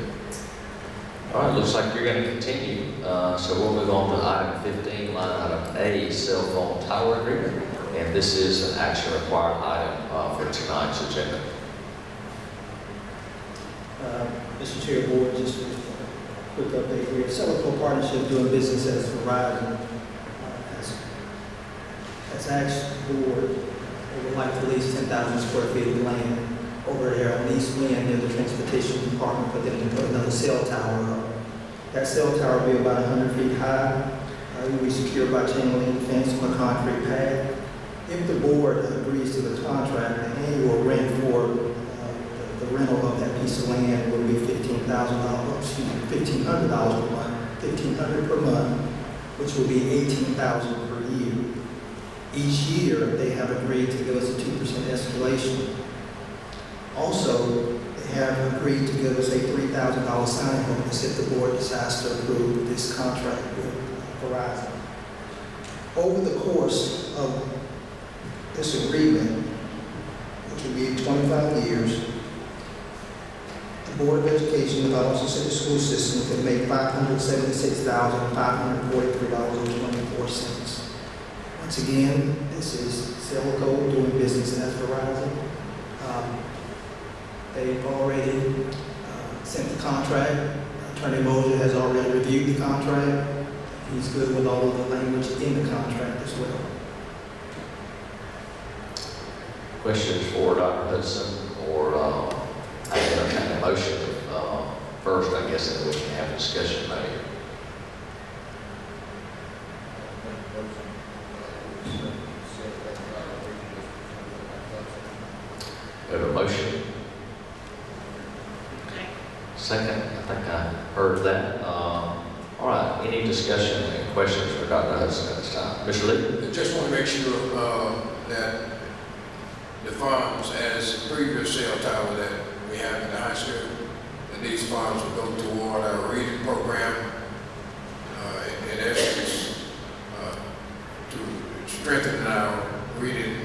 All right, looks like you're going to continue. So we'll move on to item 15, line item A, cell phone tower agreement. And this is an action required item for tonight's agenda. Mr. Chair, Board, just a quick update here. Celico Partnership doing business as Verizon has asked the Board, they would like to lease 10,000 square feet of land over there on East Wind near the Transportation Department for them to put another cell tower up. That cell tower will be about 100 feet high. It will be secured by chain link fence on a concrete pad. If the Board agrees to the contract, the annual rent for the rental of that piece of land will be $1,500 per month, $1,500 per month, which will be $18,000 per year. Each year, they have agreed to give us a 2% escalation. Also, they have agreed to give us a $3,000 signing bonus if the Board decides to approve this contract with Verizon. Over the course of this agreement, which will be 25 years, the Board of Education, the Hudson City School System, could make $576,543.24. Once again, this is Celico doing business as Verizon. They've already sent the contract. Attorney Moser has already reviewed the contract. He's good with all of the language in the contract as well. Questions for Dr. Hudson, or I entertain a motion first, I guess, and then we can have a discussion maybe. We have a motion. Second, I think I heard that. All right, any discussion and questions for Dr. Hudson at this time? Mr. Lee? I just want to make sure that the funds, as the previous cell tower that we have in the high school, that these funds will go toward our reading program, in essence, to strengthen our reading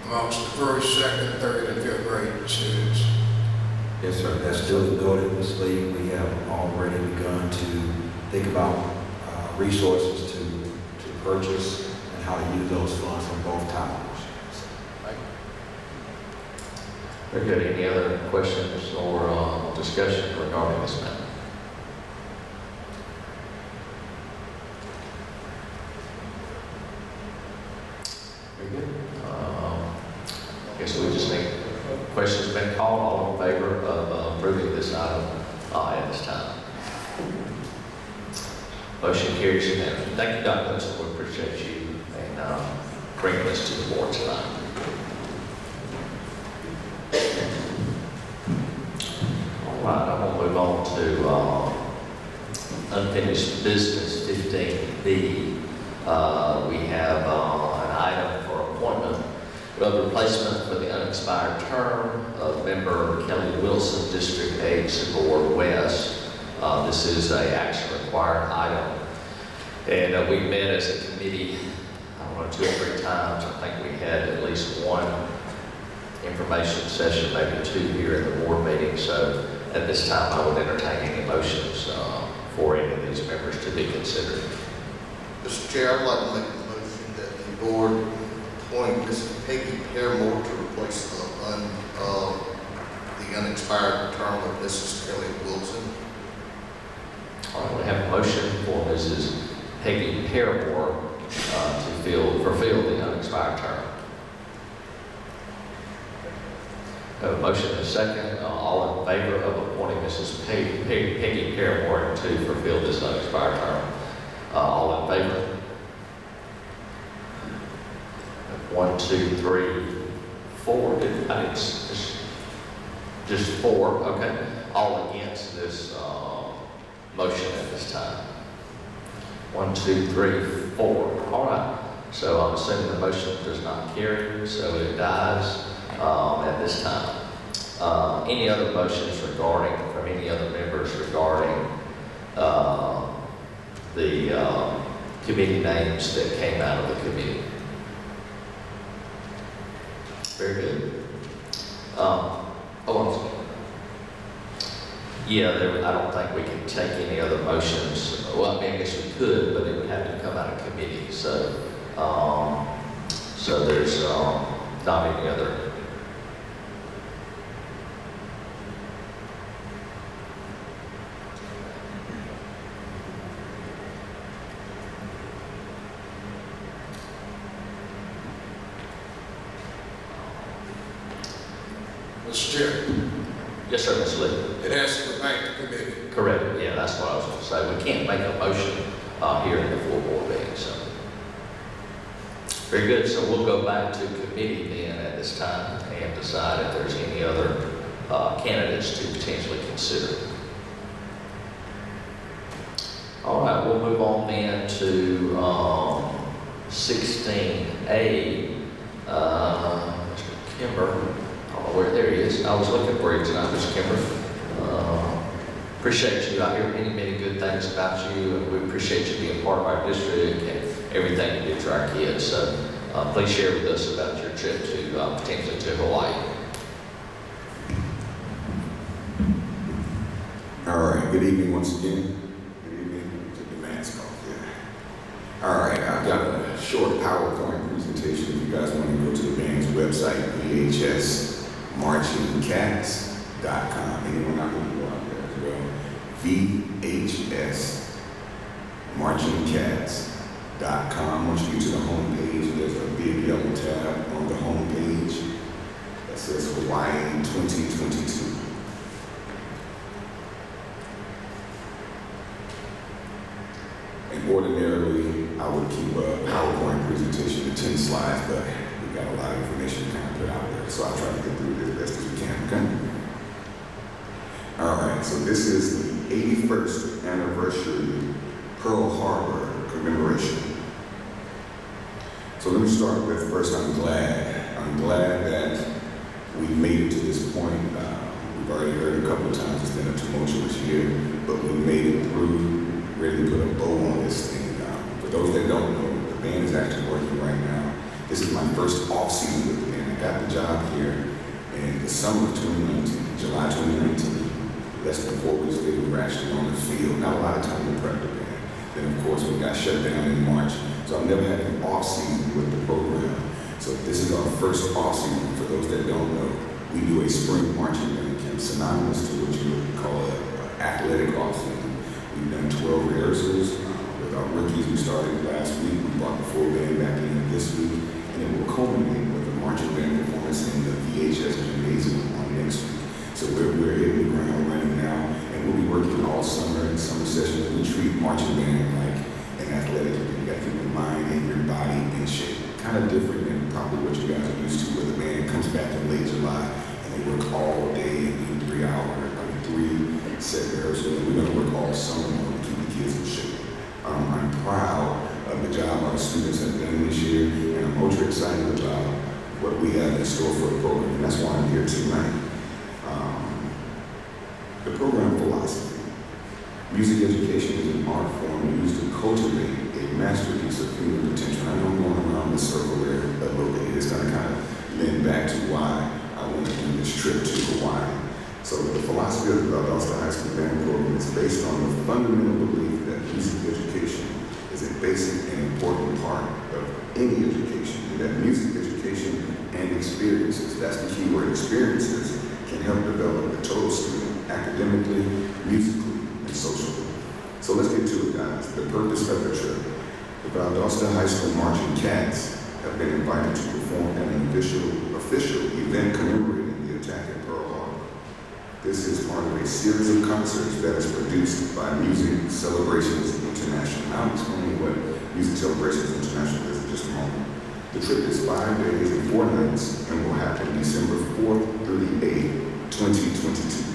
amongst the first, second, third, and fifth grade students. Yes, sir. That's still noted, Ms. Lee. We have already begun to think about resources to purchase and how to use those funds from both towers. Very good. Any other questions or discussion regarding this matter? Very good. I guess we just need, questions been called, all in favor of approving this item at this time. Motion carries unanimously. Thank you, Dr. Hudson. We appreciate you and bringing this to the board tonight. All right, I'm going to move on to unfinished business 15B. We have an item for appointment of replacement for the unexpired term of member Kelly Wilson, District 8, Board West. This is an action required item. And we met as a committee, I don't know, 2 or 3 times. I think we had at least one information session, maybe 2 here in the board meeting. So at this time, I would entertain any motions for any of these members to be considered. Mr. Chair, I'd like to make a motion that the board appoint Ms. Peggy Paramore to replace the unexpired term of Mrs. Kelly Wilson. All right, we have a motion for Mrs. Peggy Paramore to fulfill the unexpired term. We have a motion and a second. All in favor of appointing Mrs. Peggy Paramore to fulfill this unexpired term? All in favor? 1, 2, 3, 4. Just 4. Okay. All against this motion at this time? 1, 2, 3, 4. All right. So I'm assuming the motion does not carry, so it dies at this time. Any other motions regarding, from any other members regarding the committee names that came out of the committee? Very good. I'm sorry. Yeah, I don't think we can take any other motions. Well, I mean, I guess we could, but it would have to come out of committee. So, so there's not any other. Mr. Chair, Yes, sir, Ms. Lee. it has to go back to committee. Correct. Yeah, that's what I was going to say. We can't make a motion here in the full board meeting. So, very good. So we'll go back to committee then at this time and decide if there's any other candidates to potentially consider. All right, we'll move on then to 16A. Mr. Kimber. There he is. I was looking for you tonight, Mr. Kimber. Appreciate you. I hear many good things about you, and we appreciate you being part of our district and everything you do for our kids. So please share with us about your trip to potentially to Hawaii. All right. Good evening once again. Good evening. Took the mask off. Yeah. All right. I've got a short PowerPoint presentation. If you guys want to go to the band's website, VHS. MarchingCats.com. Anyone out there go out there as well? VHS MarchingCats.com. Once you get to the home page, there's a big yellow tab on the home page that says Hawaii 2022. And ordinarily, I would keep a PowerPoint presentation to 10 slides, but we've got a lot of information to kind of put out there, so I'll try to get through it as best as we can, okay? All right, so this is the 81st anniversary Pearl Harbor commemoration. So let me start with, first, I'm glad that we made it to this point. We've already heard a couple of times it's been a tumultuous year, but we made it through, ready to put a bow on this thing. For those that don't know, the band is actually working right now. This is my first off season with the band. I got the job here in the summer of 2019, July 2019. Less than 4 weeks later, we were actually on the field. Not a lot of time to prep the band. Then, of course, we got shut down in March. So I've never had an off-season with the program. So this is our first off-season. For those that don't know, we do a spring marching band camp synonymous to what you would call an athletic off-season. We've done 12 rehearsals. With our rookies, we started last week. We brought the full band back in this week. And it will culminate with a marching band performance in the VHS Gymnasium on next week. So we're hitting the ground running now. And we'll be working all summer in summer sessions. We treat marching band like an athletic event. You got to keep your mind and your body in shape. Kind of different than probably what you guys are used to, where the band comes back in late July and they work all day and do 3 set rehearsals. And we're going to work all summer long to keep the kids in shape. I'm proud of the job our students have done this year, and I'm ultra excited about what we have in store for the program, and that's why I'm here tonight. The program philosophy. Music education is an art form used to cultivate a masterpiece of human potential. I know I'm going around the circle there a little bit. It's going to kind of lend back to why I want to do this trip to Hawaii. So the philosophy of the Valdosta High School Band Program is based on the fundamental belief that music education is a basic and important part of any education, and that music education and experiences, that's the key word, experiences, can help develop the total student academically, musically, and socially. So let's get to it, guys. The purpose of the trip. The Valdosta High School Marching Cats have been invited to perform at an official event commemorating the attack at Pearl Harbor. This is part of a series of concerts that is produced by Music Celebrations International. Now I'll explain what Music Celebrations International is in just a moment. The trip is 5 days and 4 nights and will happen December 4th through the 8th, 2022.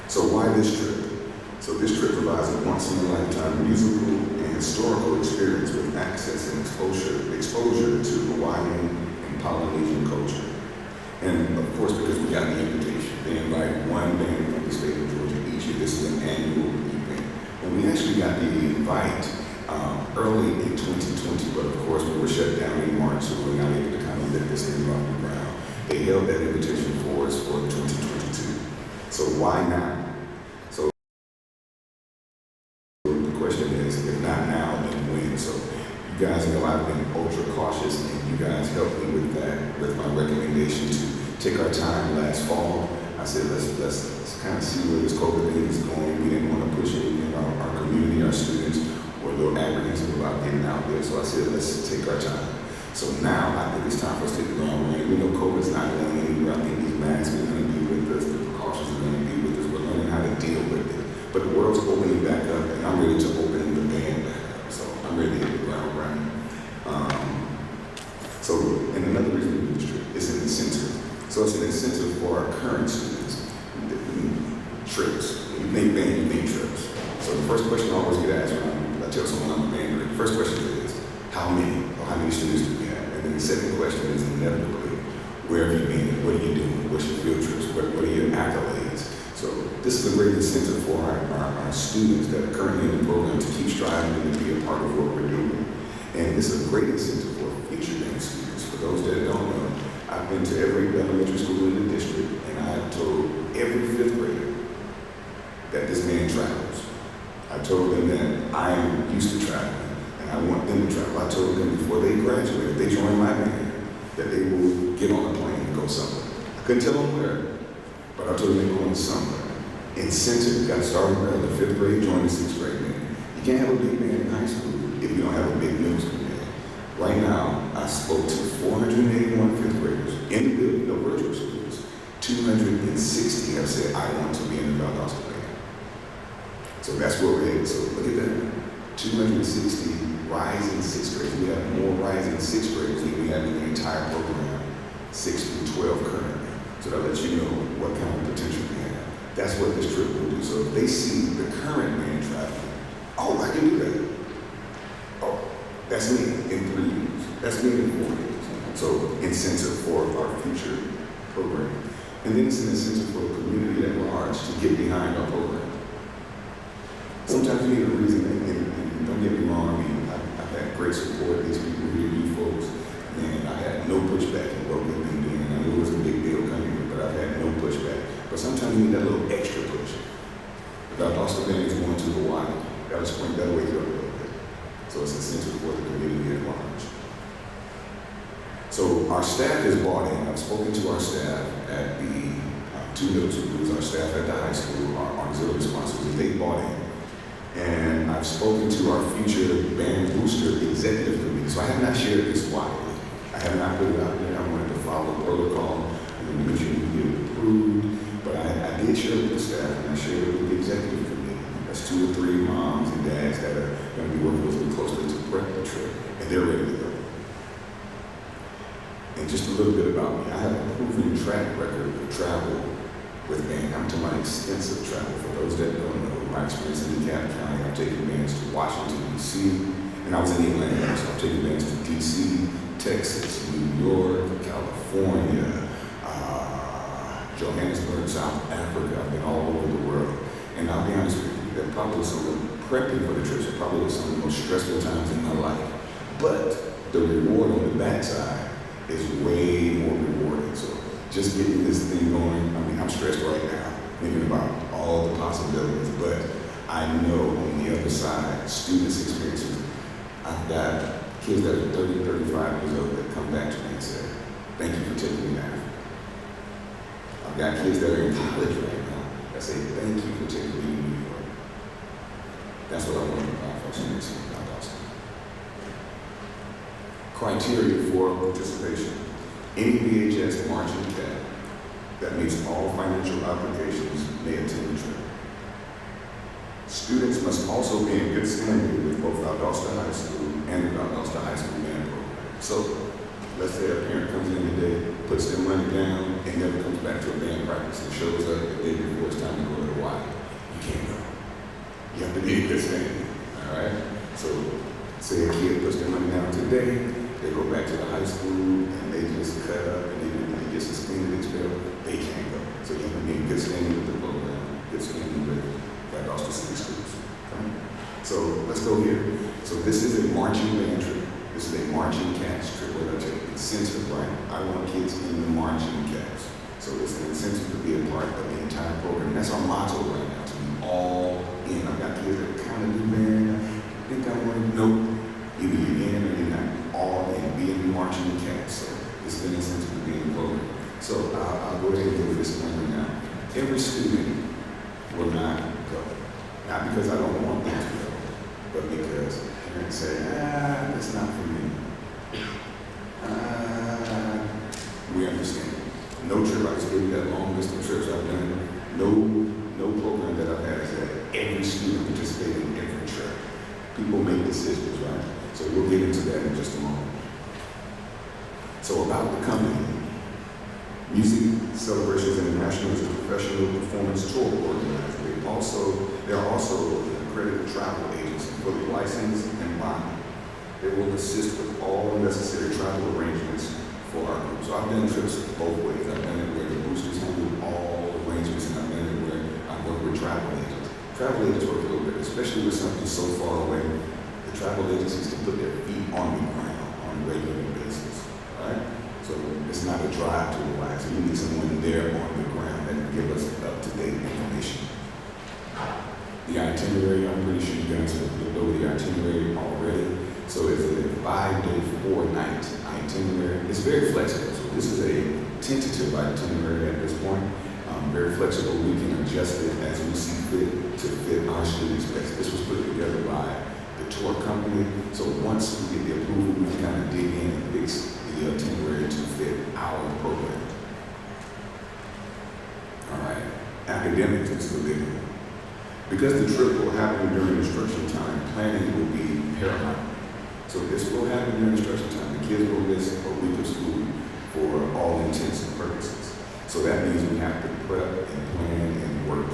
So why this trip? So this trip provides a once-in-a-lifetime musical and historical experience with access and exposure to Hawaiian and Polynesian culture. And of course, because we got the invitation, they invite one band from the state of Georgia each year. This is an annual event. And we actually got the invite early in 2020, but of course we were shut down in March, so we were not able to kind of lift this thing off the ground. They held that invitation for us for 2022. So why now? So the question is, if not now, then when? So you guys know I've been ultra cautious, and you guys helped me with that, with my recommendation to take our time last fall. I said, let's kind of see where this COVID thing is going. We didn't want to push anything. Our community, our students were a little apprehensive about getting out there. So I said, let's take our time. So now I think it's time for us to hit the ground running. We know COVID's not going anywhere. I think these masks are going to be with us. The precautions are going to be with us. We're learning how to deal with it. But the world's opening back up, and I'm ready to open the band back up. So I'm ready to hit the ground running. And another reason we do this trip is an incentive. So it's an incentive for our current students. Trips. When you think band, you think trips. So the first question I always get asked when I tell someone I'm a band director, the first question is, how many? Or how many students do we have? And then the second question is inevitably, where have you been? What are you doing? What's your field trips? What are your accolades? So this is a great incentive for our students that are currently in the program to keep striving and to be a part of what we're doing. And this is a great incentive for future band students. For those that don't know, I've been to every elementary school in the district, and I've told every 5th grader that this man travels. I told them that I am used to traveling, and I want them to travel. I told them before they graduate, if they join my band, that they will get on a plane and go somewhere. I couldn't tell them where, but I told them they're going somewhere. Incentive, you got to start early, the 5th grade, join the 6th grade band. You can't have a big band in high school if you don't have a big middle school band. Right now, I spoke to 481 5th graders in the building, no virtual schools. 260 have said, I want to be in the Valdosta band. So that's where we're headed. So look at that. 260 rising 6th graders. We have more rising 6th graders than we have in the entire program, 6 through 12 currently. So that lets you know what kind of potential we have. That's what this trip will do. So if they see the current man traveling, oh, I can do that. Oh, that's me in 3 years. That's me in 4 years. So incentive for our future program. And then it's an incentive for the community at large to get behind our program. Sometimes you need a reason, and don't get me wrong, I mean, I've had great support, these people here, you folks, and I had no pushback in what we've been doing. And I knew it was a big deal coming here, but I've had no pushback. But sometimes you need that little extra push. The Valdosta band is going to Hawaii. Got to you gotta wake it up a little bit. So it's essential for the community at large. So our staff is bought in. I've spoken to our staff at the two middle schools, our staff at the high school, our auxiliary sponsors, and they bought in. And I've spoken to our future band booster executive committee. So I have not shared this widely. I have not put it out there. I wanted to follow protocol and make sure we get it approved. But I did share it with the staff, and I shared it with the executive committee. That's 2 or 3 moms and dads that are going to be working with me closely to prep the trip, and they're ready to go. And just a little bit about me. I have a proven track record of travel with band. I'm talking about extensive travel. For those that don't know, my experience in DeKalb County, I've taken bands to Washington, D.C., and I was in Atlanta, so I've taken bands to D.C., Texas, New York, California, Johannesburg, South Africa. I've been all over the world. And I'll be honest with you, that probably some of the prepping for the trips are probably some of the most stressful times in my life. But the reward on the backside is way more rewarding. So just getting this thing going, I mean, I'm stressed right now, thinking about all the possibilities, but I know on the other side, students' experiences. I've got kids that are 30, 35 years old that come back to me and say, thank you for taking me out. I've got kids that are in college right now that say, thank you for taking me to New York. That's what I want to provide for students in Hudson. Criteria for participation. Any VHS marching cat that meets all financial obligations may attend the trip. Students must also be in good standing with both Valdosta High School and the Valdosta High School band program. So, let's say a parent comes in today, puts their money down, and never comes back to a band practice and shows up the day before it's time to go to the Y. You can't go. You have to be in good standing, all right? So, say a kid puts their money down today, they go back to the high school, and they just cut up, and they get suspended, expelled, they can't go. So you have to be in good standing with the program, good standing with Valdosta City Schools. Okay? So let's go here. So this is a marching band trip. This is a marching cats trip. We're going to take incentive, right? I want kids in the marching cats. So it's an incentive to be a part of the entire program. And that's our motto right now, to be all in. I've got kids that kind of do band. I think I want to know either you're in or you're not. All in, be in the marching cats. So it's an incentive to be in the program. So I'll go ahead and give this one now. Every student will not go. Not because I don't want them to go, but because parents say, that's not for me. We understand. No trip, I just gave you that long list of trips I've done. No program that I've had is that every student participates in every trip. People make decisions, right? So we'll get into that in just a moment. So about the company, Music Celebrations International is a professional performance tour organizer. They're also an accredited travel agency, fully licensed and bonded. They will assist with all necessary travel arrangements for our group. So I've done trips both ways. I've done it where the boosters handle all arrangements, and I've done it where I work with travel agents. Travel agents work a little bit, especially with something so far away. The travel agencies can put their feet on the ground on a regular basis, right? So it's not a drive to the line. So you need someone there on the ground that can give us up-to-date information. The itinerary, I'm pretty sure you guys know the itinerary already. So it's a 5-day, 4-night itinerary. It's very flexible. So this is a tentative itinerary at this point. Very flexible. We can adjust it as we see fit to fit our students best. This was put together by the tour company. So once we get the approval, we can kind of dig in and fix the itinerary to fit our program. All right. Academics is the big one. Because the trip will happen during instruction time, planning will be paramount. So this will happen during instruction time. The kids will miss a week of school for all intents and purposes. So that means we have to prep and plan and work.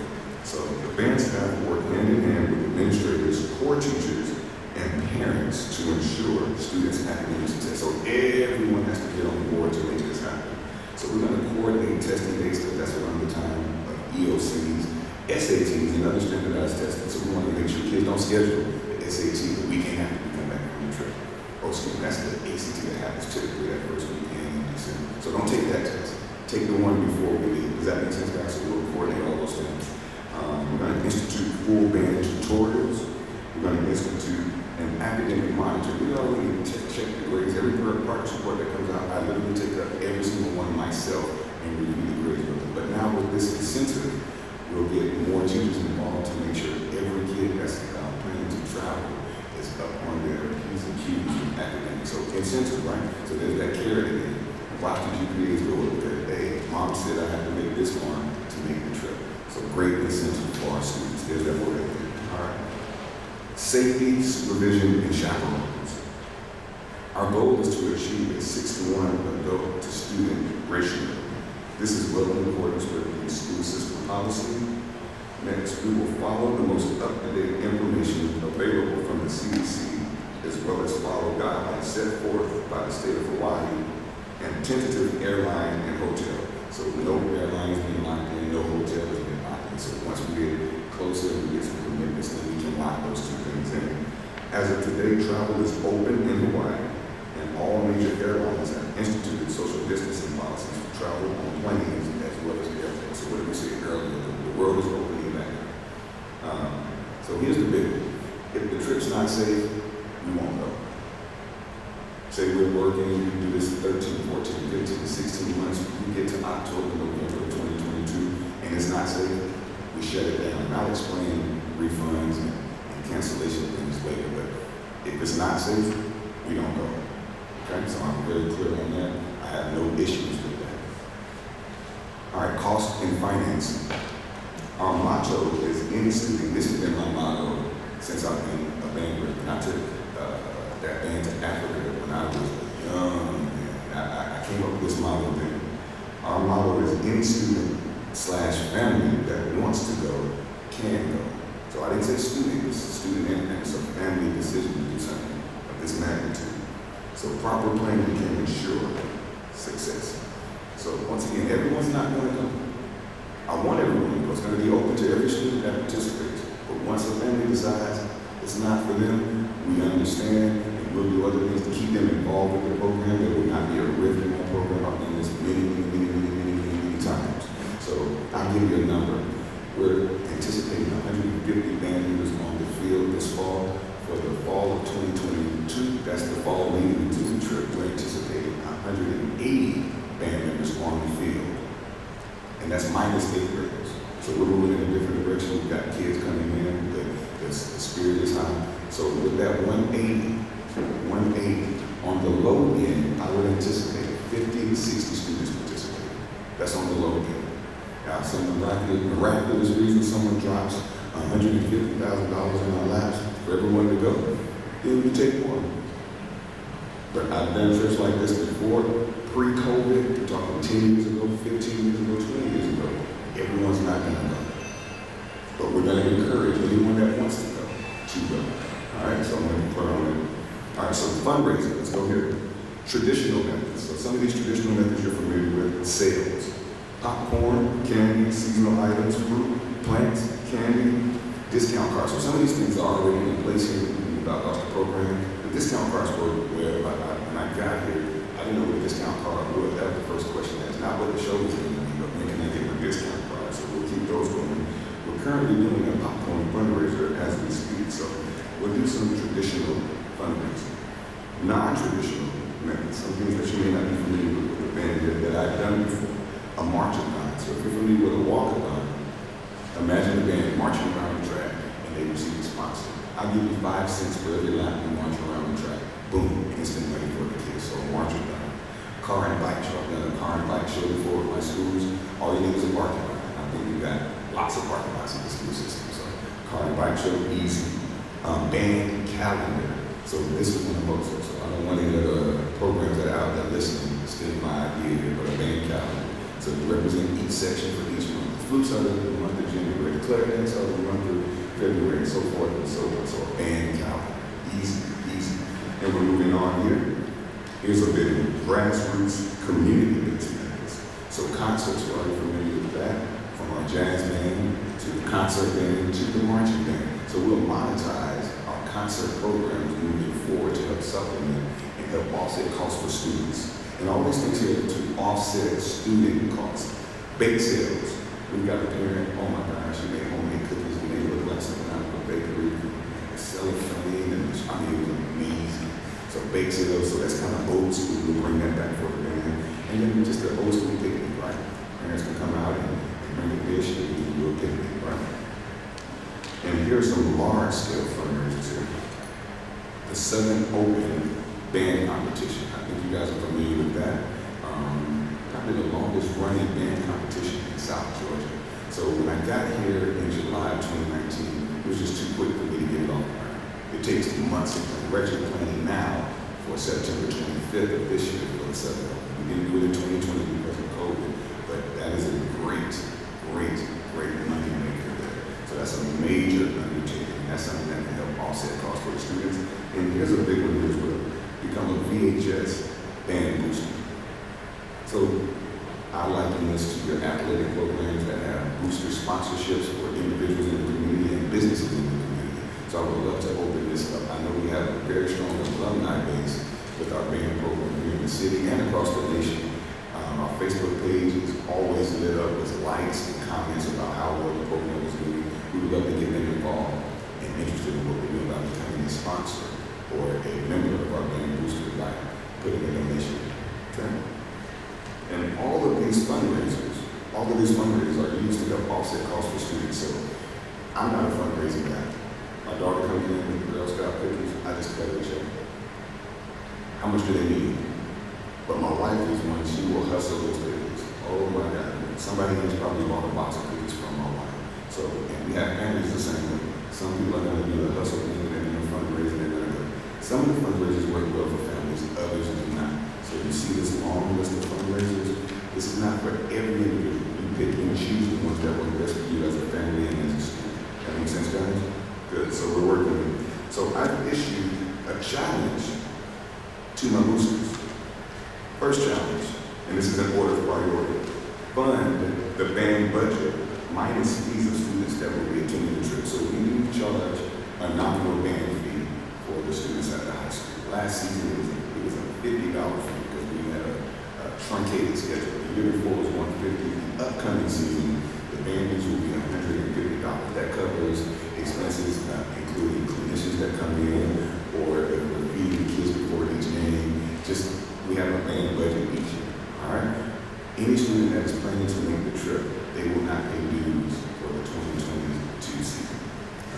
So the band staff work hand in hand with administrators, core teachers, and parents to ensure students' academic success. So everyone has to get on board to make this happen. So we're going to coordinate testing dates because that's around the time of EOCs, SATs, and other standardized testing. So we want to make sure kids don't schedule the SAT the weekend after we come back from the trip. Oh, excuse me, that's the ACT that happens typically that first weekend in December. So don't take that test. Take the one before we leave. Does that make sense, guys? So we'll coordinate all those things. We're going to institute full band tutorials. We're going to So incentive, right? So there's that carrot again. Watch the GPAs go up there. Hey, mom said I have to make this one to make the trip. So great incentive for our students. There's that word again. All right. Safety, supervision, and chaperones. Our goal is to achieve a 6-to-1 adult to student ratio. This is well in accordance with the school system policy. Next, we will follow the most up-to-date information available from the CDC, as well as follow guidelines set forth by the state of Hawaii and tentative airline and hotel. So no airline is being locked in, no hotel is being locked in. So once we get closer, we get some commitments, then we can lock those two things in. As of today, travel is open in Hawaii, and all major airlines have instituted social distancing policies for travel on planes as well as airports. So what did we say earlier? The world is opening back. So here's the big one. If the trip's not safe, we won't go. Say we're working, we do this 13, 14, 15, 16 months, we get to October, November 2022, and it's not safe, we shut it down. And I'll explain refunds and cancellation things later, but if it's not safe, we don't go. Okay, so I'm very clear on that. I have no issues with that. All right, cost and financing. Our motto is any student, this has been my motto since I've been a band director. I took that band to Africa when I was young. I came up with this motto then. Our motto is any student / family that wants to go can go. So I didn't say student, it's a student and it's a family decision to do something of this magnitude. So proper planning can ensure success. So once again, everyone's not going to come. I want everyone to go. It's going to be open to every student that participates. But once a family decides it's not for them, we understand and we'll do other things to keep them involved with the program. There will not be a rift in that program. I've done this many times. So I'll give you a number. We're anticipating 150 band members on the field this fall. For the fall of 2022, that's the fall leading into the trip, we're anticipating 180 band members on the field. And that's minus 8th graders. So we're moving in a different direction. We've got kids coming in, the spirit is high. So with that 180 on the low end, I would anticipate 50 to 60 students participating. That's on the low end. Now, some miraculous reason someone drops $150,000 in our laps for everyone to go, then we take more. But I've done trips like this before, pre-COVID, we're talking 10 years ago, 15 years ago, 20 years ago. Everyone's not going to go. But we're going to encourage anyone that wants to go. All right, so I'm going to put on it. All right, so fundraising, let's go here. Traditional methods. So some of these traditional methods you're familiar with, sales. Popcorn, candy, seasonal items, fruit, plants, candy, discount cards. So some of these things are already in place here about the program. The discount cards were where when I got here, I didn't know what a discount card was. That was the first question. That's not what the show was going to be, but when can I get a discount card? So we'll keep those going. We're currently doing a popcorn fundraiser as we speak, so we'll do some traditional fundraising. Non-traditional methods, some things that you may not be familiar with the band that I've done before. A march-a-thon. So if you're familiar with a walk-a-thon, imagine a band marching around the track and they receive a sponsor. I'll give you 5 cents for every lap you march around the track. Boom, instant money for the kids. So a march-a-thon. Car and bike show. I've done a car and bike show before with my schools. All you need is a parking lot. I think we've got lots of parking lots in the school system. So car and bike show, easy. Band calendar. So this is one of those. So I don't want any other programs that are out there listening to steal my idea here, but a band calendar. So to represent each section for each month. The flutes are the month of January, the clarinets are the month of February, and so forth and so on. So a band calendar, easy. And we're moving on here. Here's a bit of grassroots community-based methods. So concerts, we're already familiar with that, from our jazz band to the concert band to the marching band. So we'll monetize our concert programs moving forward to help supplement and help offset costs for students. And all these things here to offset student costs. Bake sales. We've got a parent, oh my gosh, she made homemade cookies and they look like something out of a bakery. Selling flame, and I mean, it was amazing. So bake sales, so that's kind of old school. We'll bring that back for the band. And then just the old school picnic, right? Parents can come out and bring a dish and we can do a picnic, right? And here's some large scale fundraisers here. The Southern Open band competition. I think you guys are familiar with that. Probably the longest running band competition in South Georgia. So when I got here in July of 2019, it was just too quick for me to get it off the ground. It takes months to plan. We're actually planning now for September 25th of this year for the Southern. We didn't do it in 2020 because of COVID, but that is a great money maker there. So that's a major undertaking. That's something that can help offset costs for the students. And here's a big one here as well. Become a VHS band booster. So I liken this to your athletic programs that have booster sponsorships for individuals in the community and businesses in the community. So I would love to open this up. I know we have a very strong alumni base with our band program here in the city and across the nation. Our Facebook page is always lit up with likes and comments about how well the program is doing. We would love to get them involved and interested in what we're doing about becoming a sponsor or a member of our band booster by putting a donation. Okay? And all of these fundraisers are used to help offset costs for students. So I'm not a fundraising guy. My daughter comes in with Girl Scout cookies, I just cut her a check. How much do they need? But my wife is one, she will hustle those cookies. Oh my God. Somebody has probably bought a box of cookies from my wife. So, and we have families the same way. Some people are going to do the hustle thing, and they're going to fundraise, and they're going to go. Some of the fundraisers work well for families, others do not. So you see this long list of fundraisers. This is not for every individual. You pick and choose the ones that work best for you as a family and as a student. That makes sense, guys? Good. So we're working with it. So I've issued a challenge to my boosters. First challenge, and this is in order of priority. Fund the band budget minus fees of students that will be attending the trip. So we need to charge a nominal band fee for the students at the high school. Last season it was a $50 fee because we had a truncated schedule. The year before was $150. The upcoming season, the band fees will be $150. That covers expenses, including clinicians that come in, or if we're feeding kids before each game. Just we have a band budget each year. All right. Any student that is planning to make the trip, they will not pay dues for the 2022 season.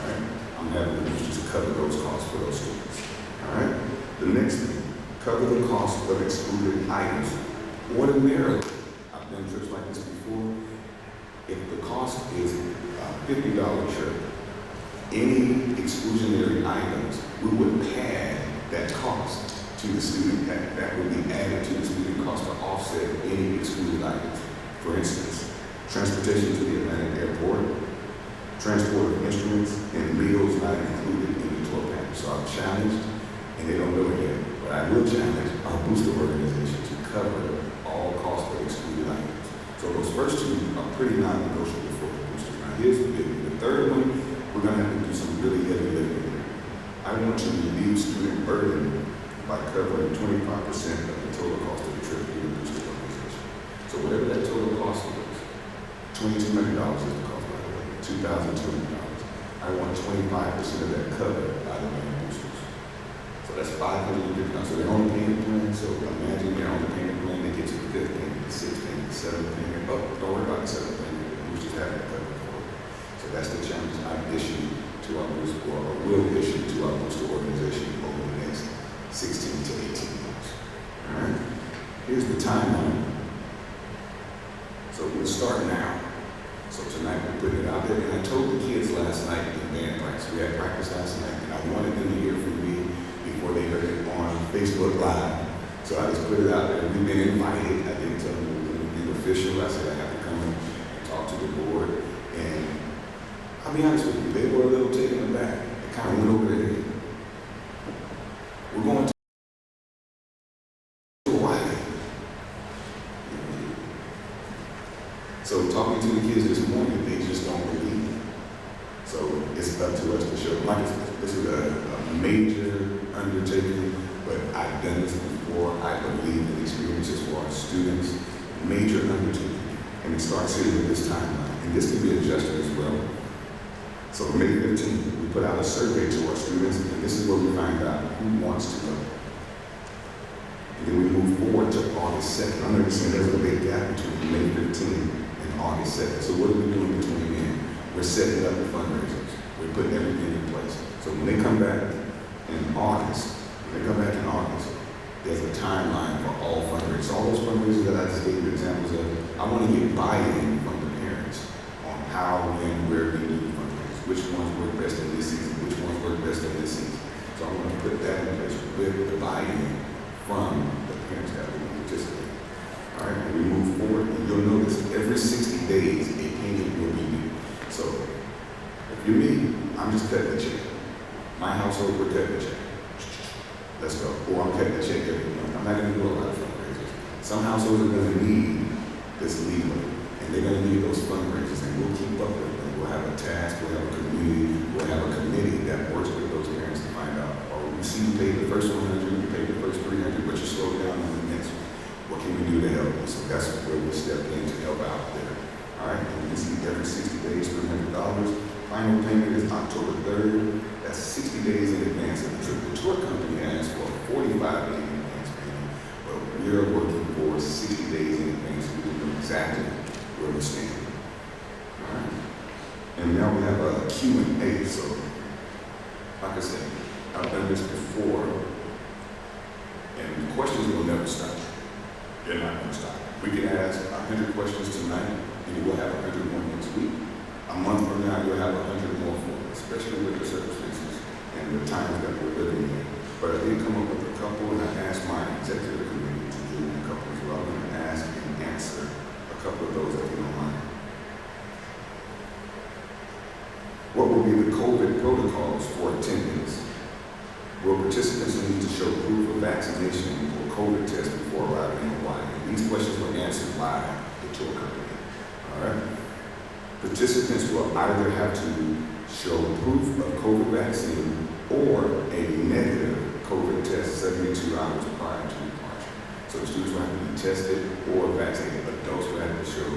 All right. I'm having the boosters to cover those costs for those students. All right. The next thing, cover the cost of excluded items. Ordinarily, I've done trips like this before. If the cost is a $50 trip, any exclusionary items, we would pad that cost to the student. That would be added to the student cost to offset any excluded items. For instance, transportation to the Atlanta airport, transport of instruments, and meals not included in the tour package. So I've challenged, and they don't know it yet, but I will challenge our booster organization to cover all costs of excluded items. So those first two are pretty non-negotiable for the boosters. Now here's the third one, we're gonna have to do some really heavy lifting. I want to relieve student burden by covering 25% of the total cost of the trip through the booster organization. So whatever that total cost is, $2,200 is the cost, by the way, $2,200. I want 25% of that covered by the band boosters. So that's $550. So they're on the payment plan. So imagine they're on the payment plan, they get to the 5th payment, the 6th payment, the 7th payment. Oh, don't worry about the 7th payment. The boosters have that covered for it. So that's the challenge I've issued to our booster, or will issue to our booster organization over the next 16 to 18 months. All right. Here's the timeline. So we'll start now. So tonight we're putting it out there. And I told the kids last night in band practice, we had practice last night, and I wanted them to hear from me before they heard it on Facebook Live. So I just put it out there. We've been invited. I didn't tell them it was going to be official. I said I have to come and talk to the board. And I'll be honest with you, they were a little taken aback. It kind of went over their head. We're going to Hawaii. So talking to the kids this morning, they just don't believe it. So it's up to us to show. Like this is a major undertaking, but I've done this before. I believe in experiences for our students. Major undertaking. And it starts here with this timeline. And this can be adjusted as well. So May 15th, we put out a survey to our students, and this is where we find out who wants to go. And then we move forward to August 2nd. I'm saying there's a big gap between May 15th and August 2nd. So what are we doing between then? We're setting up the fundraisers. We're putting everything in place. So when they come back in August, timeline for all fundraisers. All those fundraisers that I just gave you examples of, I want to get buy-in from the parents on how, when, where we need to fundraise, which ones work best in this season, which ones work best in this season. So I want to put that in place with the buy-in from the parents that will participate. All right, when we move forward, and you'll notice every 60 days a payment will be due. So if you're me, I'm just cutting the check. My household, we're cutting the check. Let's go. Or I'm cutting the check every month. I'm not going to do a lot of fundraisers. Some households are going to need this leeway, and they're going to need those fundraisers, and we'll keep up with them. We'll have a task, we'll have a community, we'll have a committee that works with those parents to find out, oh, we see you paid the first 100, you paid the first 300, but you slowed down on the next one. What can we do to help you? So that's where we step in to help out there. All right, and you can see every 60 days, $300. Final payment is October 3rd. That's 60 days in advance of the trip. The tour company asks for a 45-day in advance payment, but we're working for 60 days in advance so we know exactly where we stand. All right, and now we have a Q&A. So, like I said, I've done this before, and the questions will never stop. They're not going to stop. We can ask 100 questions tonight, and we'll have 100 more next week. A month from now, you'll have 100 more for us, especially with the circumstances and the times that we're living in. But I did come up with a couple, and I asked my executive committee to do a couple as well. I'm going to ask and answer a couple of those if you don't mind. What will be the COVID protocols for attendance? Will participants need to show proof of vaccination or COVID test before arriving in Hawaii? These questions were answered by the tour company. All right? Participants will either have to show proof of COVID vaccine or a negative COVID test 72 hours prior to departure. So the students will have to be tested or vaccinated. Adults will have to show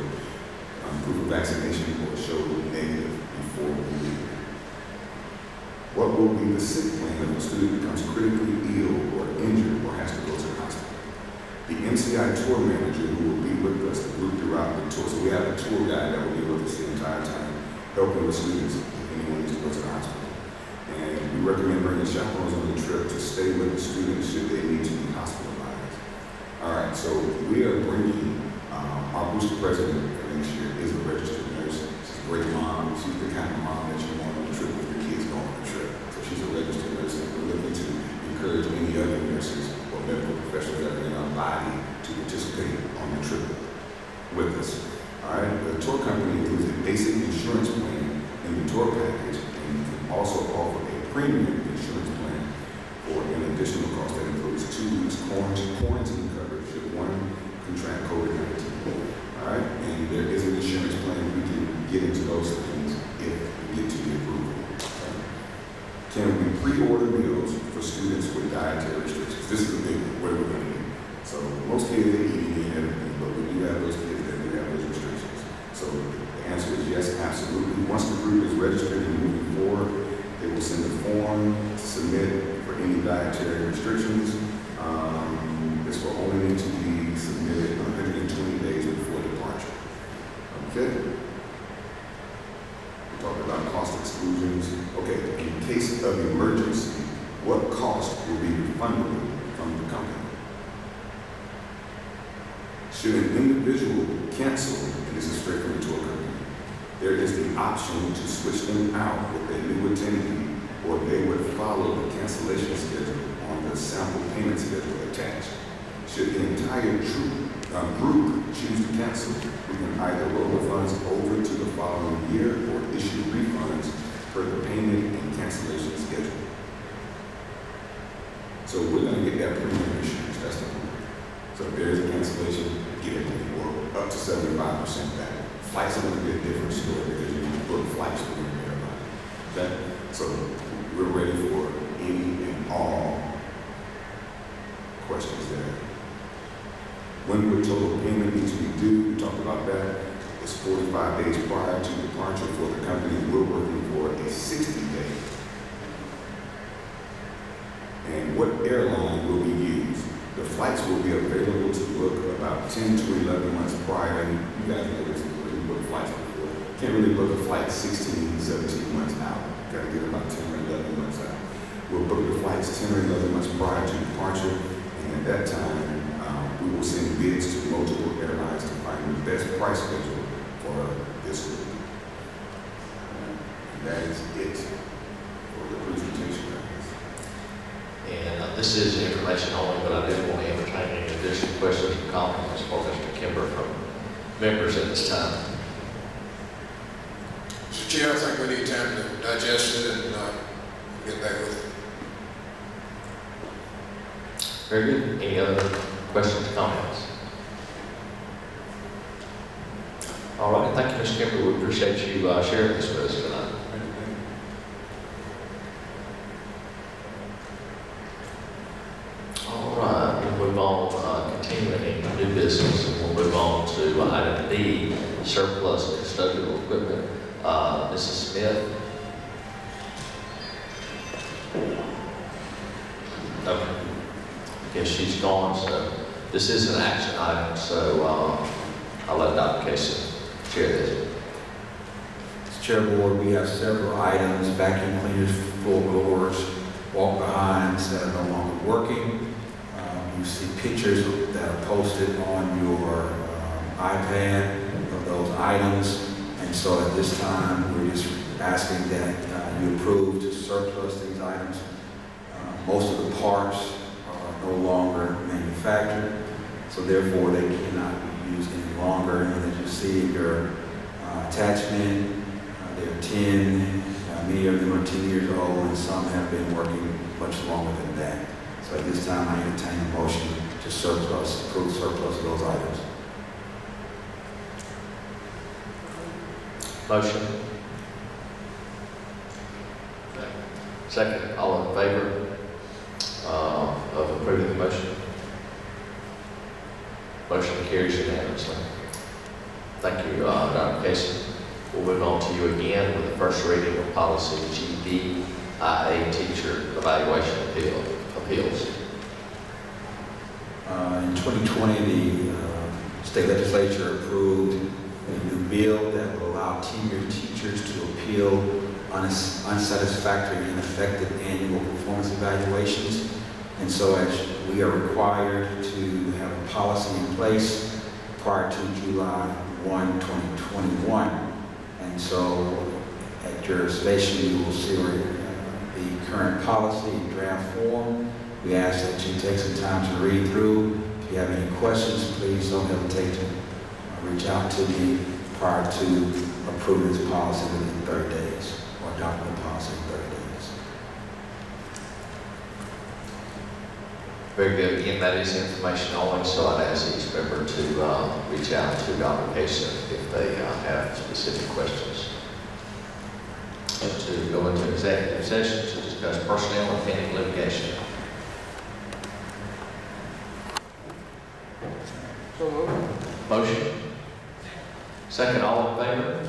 proof of vaccination or show negative before we leave. What will be the sick plan if a student becomes critically ill or injured or has to go to the hospital? The MCI tour manager who will be with us, the group throughout the tour, so we have a tour guide that will be with us the entire time, helping the students if anyone needs to go to the hospital. And we recommend bringing chaperones on the trip to stay with the students should they need to be hospitalized. All right, so we are bringing our booster president for next year is a registered nurse. She's a great mom. She's the kind of mom that you want on the trip with your kids going on the trip. So she's a registered nurse, and we're looking to encourage any other nurses or medical professionals that are in our body to participate on the trip with us. All right, the tour company includes a basic insurance plan in the tour package, and can also offer a premium insurance plan for an additional cost that includes 2 weeks quarantine coverage should one contract COVID-19. All right, and there is an insurance plan. We can get into those things if we get to the approval. Okay. Can we pre-order meals for students with dietary restrictions? This is a big one. What are we going to do? So most kids are eating and everything, but we do have those kids that do have those restrictions. So the answer is yes, absolutely. Once the group is registered and moving forward, they will send a form to submit for any dietary restrictions. This will only need to be submitted 120 days before departure. Okay? We talked about cost exclusions. Okay, in case of emergency, what cost will be refundable from the company? Should an individual cancel, and this is straight from the tour company, there is the option to switch them out with a new attendee, or they would follow the cancellation schedule on the sample payment schedule attached. Should the entire group choose to cancel, we can either roll the funds over to the following year or issue refunds per the payment and cancellation schedule. So we're going to get that premium insurance. That's the point. So if there is a cancellation, get it or up to 75% back. Flights are going to be a different story because you book flights for the airline. Okay? So we're ready for any and all questions there. When would total payment need to be due? We talked about that. It's 45 days prior to departure for the company. We're working for a 60-day. And what airline will be used? The flights will be available to book about 10 to 11 months prior. And you guys know this, we book flights before. Can't really book a flight 16, 17 months out. Got to get about 10 or 11 months out. We'll book the flights 10 or 11 months prior to departure. And at that time, we will send bids to multiple airlines to find the best price schedule for this group. And that is it for the presentation, guys. And this is information only, but I do want to entertain any additional questions or comments for Mr. Kimber from members at this time. Mr. Chair, I think we need time to digest it and get back with it. Very good. Any other questions or comments? All right. Thank you, Mr. Kimber. We appreciate you sharing this with us tonight. All right. We'll move on, continuing in new business, and we'll move on to item D, surplus custodial equipment. Mrs. Smith. Okay. Guess she's gone, so this is an action item, so I'll let Dr. Casey share this. Mr. Chair, Board, we have several items: vacuum cleaners, floor blowers, walk behinds that are no longer working. You see pictures that are posted on your iPad of those items. And so at this time, we're just asking that you approve to surplus these items. Most of the parts are no longer manufactured, so therefore they cannot be used any longer. And as you see in your attachment, they're 10, many of them are 10 years old, and some have been working much longer than that. So at this time, I entertain a motion to approve surplus of those items. Motion. Second. All in favor of approving the motion? Motion carries unanimously. Thank you, Dr. Casey. We'll move on to you again with the first reading of policy G.B.R, teacher evaluation appeals. In 2020, the state legislature approved a new bill that will allow tenured teachers to appeal unsatisfactory and ineffective annual performance evaluations. And so as we are required to have a policy in place prior to July 1, 2021. And so at your station, you will see the current policy in draft form. We ask that you take some time to read through. If you have any questions, please don't hesitate to reach out to me prior to approving this policy within 30 days or adopting the policy in 30 days. Very good. Again, that is information only, so I'd ask each member to reach out to Dr. Casey if they have specific questions. And to go into executive session to discuss personnel and pending litigation. Motion. Second. All in favor?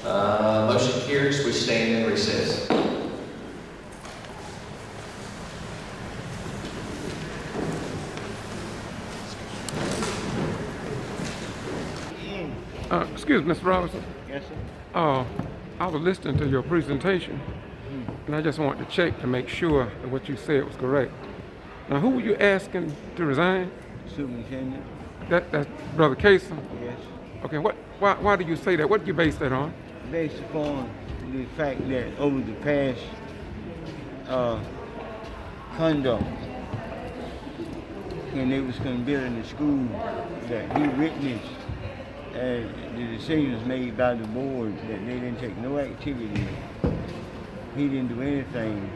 Motion carries. We stand in recess. Excuse me, Mr. Robinson. Yes, sir. I was listening to your presentation, and I just wanted to check to make sure that what you said was correct. Now, who were you asking to resign? Superintendent. That's Brother Casey? Yes. Okay, why do you say that? What do you base that on? Based upon the fact that over the past conduct, when they was going to build in the school, that he witnessed the decisions made by the board, that they didn't take no activity. He didn't do anything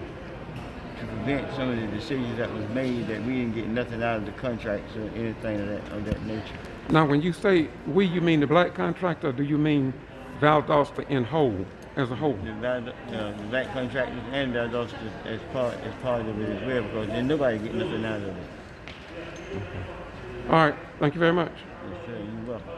to prevent some of the decisions that was made, that we didn't get nothing out of the contracts or anything of that nature. Now, when you say we, you mean the black contractor, or do you mean Valdosta in whole, as a whole? The black contractors and Valdosta as part of it as well, because then nobody get nothing out of it. All right, thank you very much. Yes, sir. You're welcome.